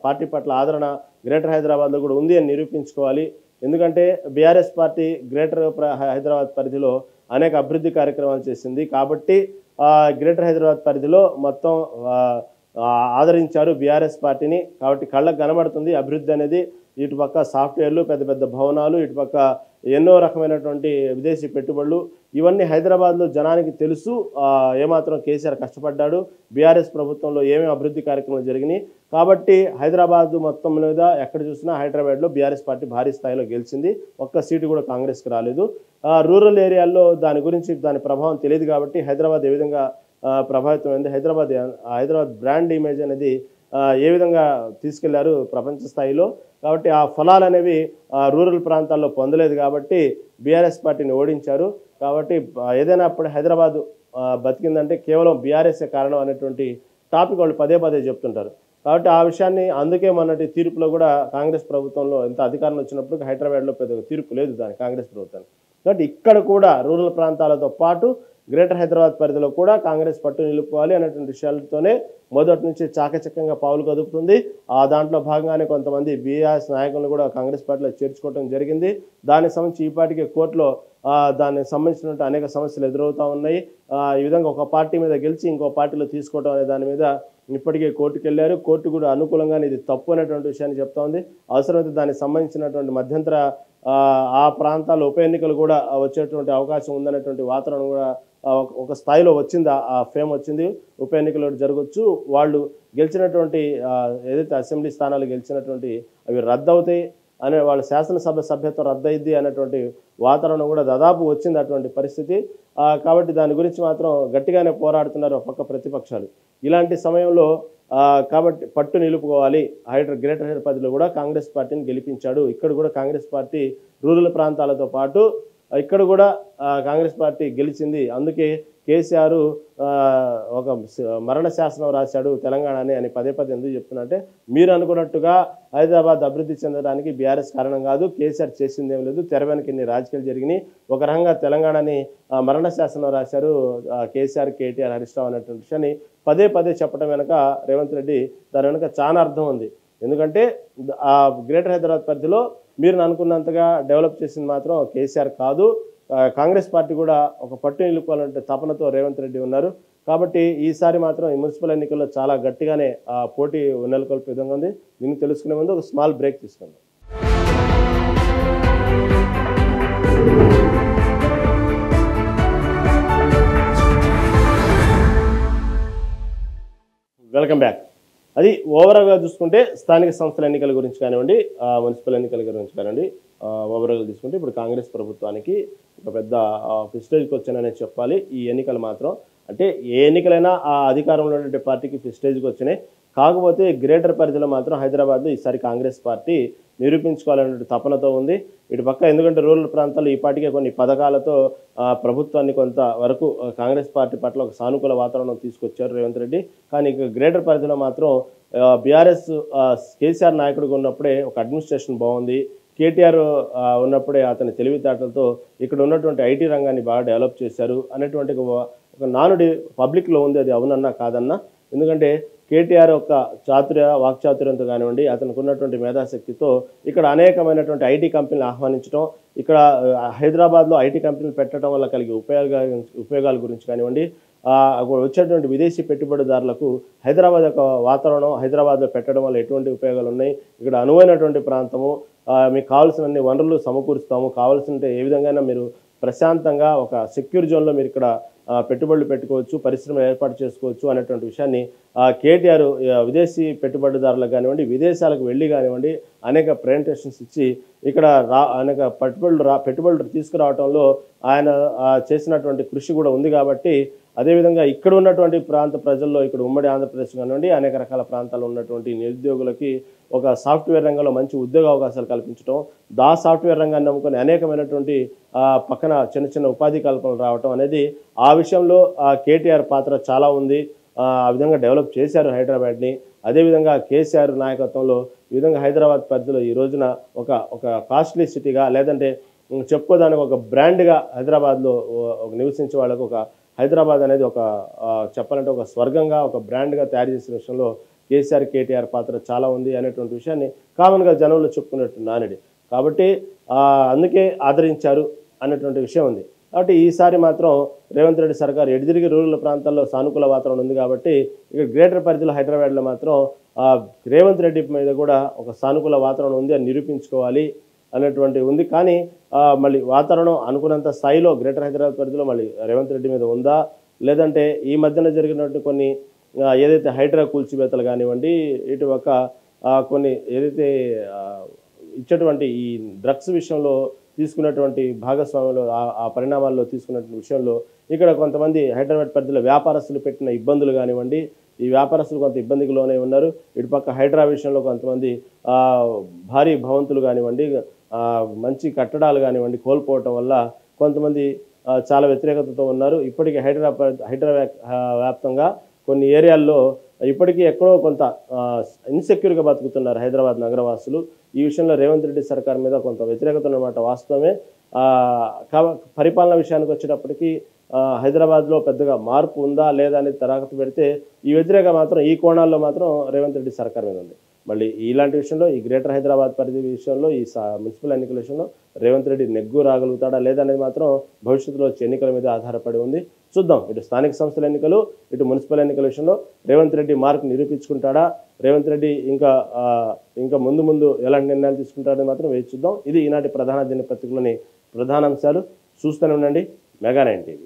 పార్టీ పట్ల ఆదరణ గ్రేటర్ హైదరాబాద్లో కూడా ఉంది అని నిరూపించుకోవాలి. ఎందుకంటే బీఆర్ఎస్ పార్టీ గ్రేటర్ హైదరాబాద్ పరిధిలో అనేక అభివృద్ధి కార్యక్రమాలు చేసింది కాబట్టి గ్రేటర్ హైదరాబాద్ పరిధిలో మొత్తం ఆదరించారు బీఆర్ఎస్ పార్టీని. కాబట్టి కళ్ళకు కనబడుతుంది అభివృద్ధి అనేది. ఇటుపక్క సాఫ్ట్వేర్లు, పెద్ద భవనాలు, ఇటుపక్క ఎన్నో రకమైనటువంటి విదేశీ పెట్టుబడులు, ఇవన్నీ హైదరాబాద్లో జనానికి తెలుసు. ఏమాత్రం కేసీఆర్ కష్టపడ్డాడు, బీఆర్ఎస్ ప్రభుత్వంలో ఏమేమి అభివృద్ధి కార్యక్రమాలు జరిగినాయి. కాబట్టి హైదరాబాద్ మొత్తం మీద ఎక్కడ చూసినా హైదరాబాద్లో బీఆర్ఎస్ పార్టీ భారీ స్థాయిలో గెలిచింది, ఒక్క సీటు కూడా కాంగ్రెస్కి రాలేదు. రూరల్ ఏరియాల్లో దాని ప్రభావం తెలియదు కాబట్టి హైదరాబాద్ ఏ విధంగా ప్రభావితమైంది, హైదరాబాద్ బ్రాండ్ ఇమేజ్ అనేది ఏ విధంగా తీసుకెళ్లారు ప్రపంచ స్థాయిలో. కాబట్టి ఆ ఫలాలు అనేవి రూరల్ ప్రాంతాల్లో పొందలేదు కాబట్టి బీఆర్ఎస్ పార్టీని ఓడించారు. కాబట్టి ఏదైనా అప్పుడు హైదరాబాద్ బతికిందంటే కేవలం బీఆర్ఎస్ఏ కారణం అనేటువంటి టాపిక్ వాళ్ళు పదే చెప్తుంటారు. కాబట్టి ఆ విషయాన్ని అందుకే మొన్నటి తీర్పులో కూడా కాంగ్రెస్ ప్రభుత్వంలో ఎంత అధికారం వచ్చినప్పుడు హైదరాబాద్లో పెద్ద తీర్పు లేదు దాని కాంగ్రెస్ ప్రభుత్వానికి. కాబట్టి ఇక్కడ కూడా రూరల్ ప్రాంతాలతో పాటు గ్రేటర్ హైదరాబాద్ పరిధిలో కూడా కాంగ్రెస్ పట్టు నిలుపుకోవాలి అనేటువంటి విషయాలతోనే మొదటి నుంచి చాకచక్యంగా పావులు కదుపుతుంది. ఆ దాంట్లో భాగంగానే కొంతమంది బీఆర్ఎస్ నాయకులను కూడా కాంగ్రెస్ పార్టీలో చేర్చుకోవడం జరిగింది. దానికి సంబంధించి ఈపాటికి కోర్టులో దానికి సంబంధించినటువంటి అనేక సమస్యలు ఎదురవుతూ ఉన్నాయి. ఈ విధంగా ఒక పార్టీ మీద గెలిచి ఇంకో పార్టీలో తీసుకోవడం అనే దాని మీద ఇప్పటికే కోర్టుకు వెళ్ళారు. కోర్టు కూడా అనుకూలంగానే ఇది తప్పు అనేటువంటి విషయాన్ని చెప్తా ఉంది. అవసరమైతే దానికి సంబంధించినటువంటి మధ్యంతర ఆ ప్రాంతాల ఉప ఎన్నికలు కూడా వచ్చేటువంటి అవకాశం ఉందనేటువంటి వాతావరణం కూడా ఒక స్థాయిలో వచ్చింది. ఆ ఫేమ్ వచ్చింది. ఉప ఎన్నికలు జరగవచ్చు. వాళ్ళు గెలిచినటువంటి ఏదైతే అసెంబ్లీ స్థానాలు గెలిచినటువంటి అవి రద్దు అవుతాయి అనే వాళ్ళ శాసనసభ సభ్యత్వం రద్దయిద్ది అనేటువంటి వాతావరణం కూడా దాదాపు వచ్చింది అటువంటి పరిస్థితి. కాబట్టి దాని గురించి మాత్రం గట్టిగానే పోరాడుతున్నారు ఒక పక్క ప్రతిపక్షాలు. ఇలాంటి సమయంలో కాబట్టి పట్టు నిలుపుకోవాలి. గ్రేటర్ హైదరాబాద్లో కూడా కాంగ్రెస్ పార్టీని గెలిపించాడు. ఇక్కడ కూడా కాంగ్రెస్ పార్టీ రూరల్ ప్రాంతాలతో పాటు ఇక్కడ కూడా కాంగ్రెస్ పార్టీ గెలిచింది. అందుకే కేసీఆర్ ఒక మరణ శాసనం రాశాడు తెలంగాణని అని పదే పదే ఎందుకు చెప్తున్నా మీరు అనుకున్నట్టుగా హైదరాబాద్ అభివృద్ధి చెందడానికి బీఆర్ఎస్ కారణం కాదు. కేసీఆర్ చేసింది ఏం లేదు. తెర వెనక ఇన్ని రాజకీయాలు జరిగినాయి. ఒక రకంగా తెలంగాణని మరణ శాసనం రాశారు కేసీఆర్, కేటీఆర్, హరీష్ రావు అనేటువంటి విషయాన్ని పదే పదే చెప్పడం వెనక రేవంత్ రెడ్డి దాని వెనక చాలా అర్థం ఉంది. ఎందుకంటే ఆ గ్రేటర్ హైదరాబాద్ పరిధిలో మీరు అనుకున్నంతగా డెవలప్ చేసింది మాత్రం కేసీఆర్ కాదు. కాంగ్రెస్ పార్టీ కూడా ఒక పట్టు నిలుపుకోవాలంటే తపనతో రేవంత్ రెడ్డి ఉన్నారు. కాబట్టి ఈసారి మాత్రం ఈ మున్సిపల్ ఎన్నికల్లో చాలా గట్టిగానే పోటీ నెలకొల్పే విధంగా ఉంది. దీన్ని తెలుసుకునే ముందు ఒక స్మాల్ బ్రేక్ తీసుకుందాం. Welcome back. అది ఓవరాల్గా చూసుకుంటే స్థానిక సంస్థల ఎన్నికల గురించి కానివ్వండి, మున్సిపల్ ఎన్నికల గురించి కానివ్వండి, ఓవరాల్గా తీసుకుంటే ఇప్పుడు కాంగ్రెస్ ప్రభుత్వానికి ఒక పెద్ద ప్రెస్టేజ్కి వచ్చాననే చెప్పాలి. ఈ ఎన్నికలు మాత్రం అంటే ఏ ఎన్నికలైనా ఆ అధికారంలో ఉన్నటువంటి పార్టీకి ప్రెస్టేజ్కి వచ్చినాయి. కాకపోతే గ్రేటర్ పరిధిలో మాత్రం హైదరాబాద్లో ఈసారి కాంగ్రెస్ పార్టీ నిరూపించుకోవాలనే తపనతో ఉంది. ఇటు పక్క ఎందుకంటే రూరల్ ప్రాంతాల్లో ఈ పార్టీకే కొన్ని పథకాలతో ప్రభుత్వాన్ని కొంత వరకు కాంగ్రెస్ పార్టీ పట్ల ఒక సానుకూల వాతావరణం తీసుకొచ్చారు రేవంత్ రెడ్డి. కానీ గ్రేటర్ పరిధిలో మాత్రం బీఆర్ఎస్ కేసీఆర్ నాయకుడిగా ఉన్నప్పుడే ఒక అడ్మినిస్ట్రేషన్ బాగుంది. కేటీఆర్ ఉన్నప్పుడే అతని తెలివితేటలతో ఇక్కడ ఉన్నటువంటి ఐటీ రంగాన్ని బాగా డెవలప్ చేశారు అనేటువంటి ఒక నానుడి పబ్లిక్లో ఉంది. అది అవునన్నా కాదన్నా. ఎందుకంటే కేటీఆర్ యొక్క వాక్చాతుర్యంతో కానివ్వండి, అతనికి ఉన్నటువంటి మేధాశక్తితో ఇక్కడ అనేకమైనటువంటి ఐటీ కంపెనీలు ఆహ్వానించడం, ఇక్కడ హైదరాబాద్లో ఐటీ కంపెనీలు పెట్టడం వల్ల కలిగే ఉపయోగాల గురించి కానివ్వండి, వచ్చేటువంటి విదేశీ పెట్టుబడిదారులకు హైదరాబాద్ యొక్క వాతావరణం హైదరాబాద్లో పెట్టడం వల్ల ఎటువంటి ఉపయోగాలు ఉన్నాయి, ఇక్కడ అనువైనటువంటి ప్రాంతము, మీకు కావాల్సిన వనరులు సమకూరుస్తాము, కావాల్సింటే ఏ విధంగా మీరు ప్రశాంతంగా ఒక సెక్యూర్ జోన్లో మీరు ఇక్కడ పెట్టుబడులు పెట్టుకోవచ్చు, పరిశ్రమలు ఏర్పాటు చేసుకోవచ్చు అనేటువంటి విషయాన్ని కేటీఆర్ విదేశీ పెట్టుబడిదారులకు కానివ్వండి, విదేశాలకు వెళ్ళి కానివ్వండి అనేక ప్రజెంటేషన్స్ ఇచ్చి ఇక్కడ అనేక పెట్టుబడులు తీసుకురావడంలో ఆయన చేసినటువంటి కృషి కూడా ఉంది. కాబట్టి అదేవిధంగా ఇక్కడ ఉన్నటువంటి ప్రాంత ప్రజల్లో ఇక్కడ ఉమ్మడి ఆంధ్రప్రదేశ్ కానివ్వండి అనేక రకాల ప్రాంతాల్లో ఉన్నటువంటి నిరుద్యోగులకి ఒక సాఫ్ట్వేర్ రంగంలో మంచి ఉద్యోగ అవకాశాలు కల్పించడం, సాఫ్ట్వేర్ రంగాన్ని నమ్ముకొని అనేకమైనటువంటి పక్కన చిన్న చిన్న ఉపాధి కల్పనలు రావటం అనేది ఆ విషయంలో కేటీఆర్ పాత్ర చాలా ఉంది. ఆ విధంగా డెవలప్ చేశారు హైదరాబాద్ని. అదేవిధంగా కేసీఆర్ నాయకత్వంలో ఈ విధంగా హైదరాబాద్ పరిధిలో ఈ రోజున ఒక కాస్ట్లీ సిటీగా లేదంటే చెప్పుకోదానికి ఒక బ్రాండ్గా హైదరాబాద్లో నివసించే వాళ్ళకు ఒక హైదరాబాద్ అనేది ఒక చెప్పాలంటే ఒక స్వర్గంగా ఒక బ్రాండ్గా తయారు చేసిన విషయంలో కేసీఆర్ కేటీఆర్ పాత్ర చాలా ఉంది అనేటువంటి విషయాన్ని కామన్గా జనంలో చెప్పుకున్నట్టు నానుడి. కాబట్టి అందుకే ఆదరించారు అనేటువంటి విషయం ఉంది. కాబట్టి ఈసారి మాత్రం రేవంత్ రెడ్డి సర్కార్ ఎడిదిరిగి రూరల్ ప్రాంతాల్లో సానుకూల వాతావరణం ఉంది. కాబట్టి ఇక్కడ గ్రేటర్ పరిధిలో హైదరాబాద్లో మాత్రం రేవంత్ రెడ్డి మీద కూడా ఒక సానుకూల వాతావరణం ఉంది అని నిరూపించుకోవాలి అనేటువంటి ఉంది. కానీ మళ్ళీ వాతావరణం అనుకున్నంత స్థాయిలో గ్రేటర్ హైదరాబాద్ పరిధిలో మళ్ళీ రేవంత్ రెడ్డి మీద ఉందా, లేదంటే ఈ మధ్యన జరిగినటువంటి కొన్ని ఏదైతే హైడ్రా కూల్చివేతలు కానివ్వండి, ఇటు ఒక కొన్ని ఏదైతే ఇచ్చేటువంటి ఈ డ్రగ్స్ విషయంలో తీసుకున్నటువంటి భాగస్వామ్యంలో ఆ పరిణామాల్లో తీసుకున్నటువంటి విషయంలో ఇక్కడ కొంతమంది హైదరాబాద్ పరిధిలో వ్యాపారస్తులు పెట్టిన ఇబ్బందులు కానివ్వండి, ఈ వ్యాపారస్తులు కొంత ఇబ్బందికి లోనే ఉన్నారు. ఇటుపక్క హైడ్రా విషయంలో కొంతమంది భారీ భవంతులు కానివ్వండి, మంచి కట్టడాలు కానివ్వండి కోల్పోవటం వల్ల కొంతమంది చాలా వ్యతిరేకతతో ఉన్నారు. ఇప్పటికీ హైదరాబాద్ వ్యాప్తంగా కొన్ని ఏరియాల్లో ఇప్పటికీ ఎక్కడో కొంత ఇన్సెక్యూర్గా బతుకుతున్నారు హైదరాబాద్ నగరవాసులు. ఈ విషయంలో రేవంత్ రెడ్డి సర్కార్ మీద కొంత వ్యతిరేకత ఉన్నమాట వాస్తవమే. పరిపాలన విషయానికి వచ్చేటప్పటికి హైదరాబాద్లో పెద్దగా మార్పు ఉందా లేదా అనేది తరగతి పెడితే ఈ వ్యతిరేక మాత్రం ఈ కోణాల్లో మాత్రం రేవంత్ రెడ్డి సర్కార్ మీద ఉంది. మళ్ళీ ఇలాంటి విషయంలో ఈ గ్రేటర్ హైదరాబాద్ పరిధి విషయంలో ఈ మున్సిపల్ ఎన్నికల విషయంలో రేవంత్ రెడ్డి నెగ్గు రాగలుగుతాడా లేదా అనేది మాత్రం భవిష్యత్తులో వచ్చే ఎన్నికల మీద ఆధారపడి ఉంది. చూద్దాం. ఇటు స్థానిక సంస్థల ఎన్నికలు, ఇటు మున్సిపల్ ఎన్నికల విషయంలో రేవంత్ రెడ్డి మార్క్ నిరూపించుకుంటాడా, రేవంత్ రెడ్డి ఇంకా ముందు ఎలాంటి నిర్ణయాలు తీసుకుంటాడని మాత్రం వేచి చూద్దాం. ఇది ఈనాటి ప్రధాన దినపత్రికలోని ప్రధాన అంశాలు. చూస్తూనే ఉండండి మెగా 9 టీవీ.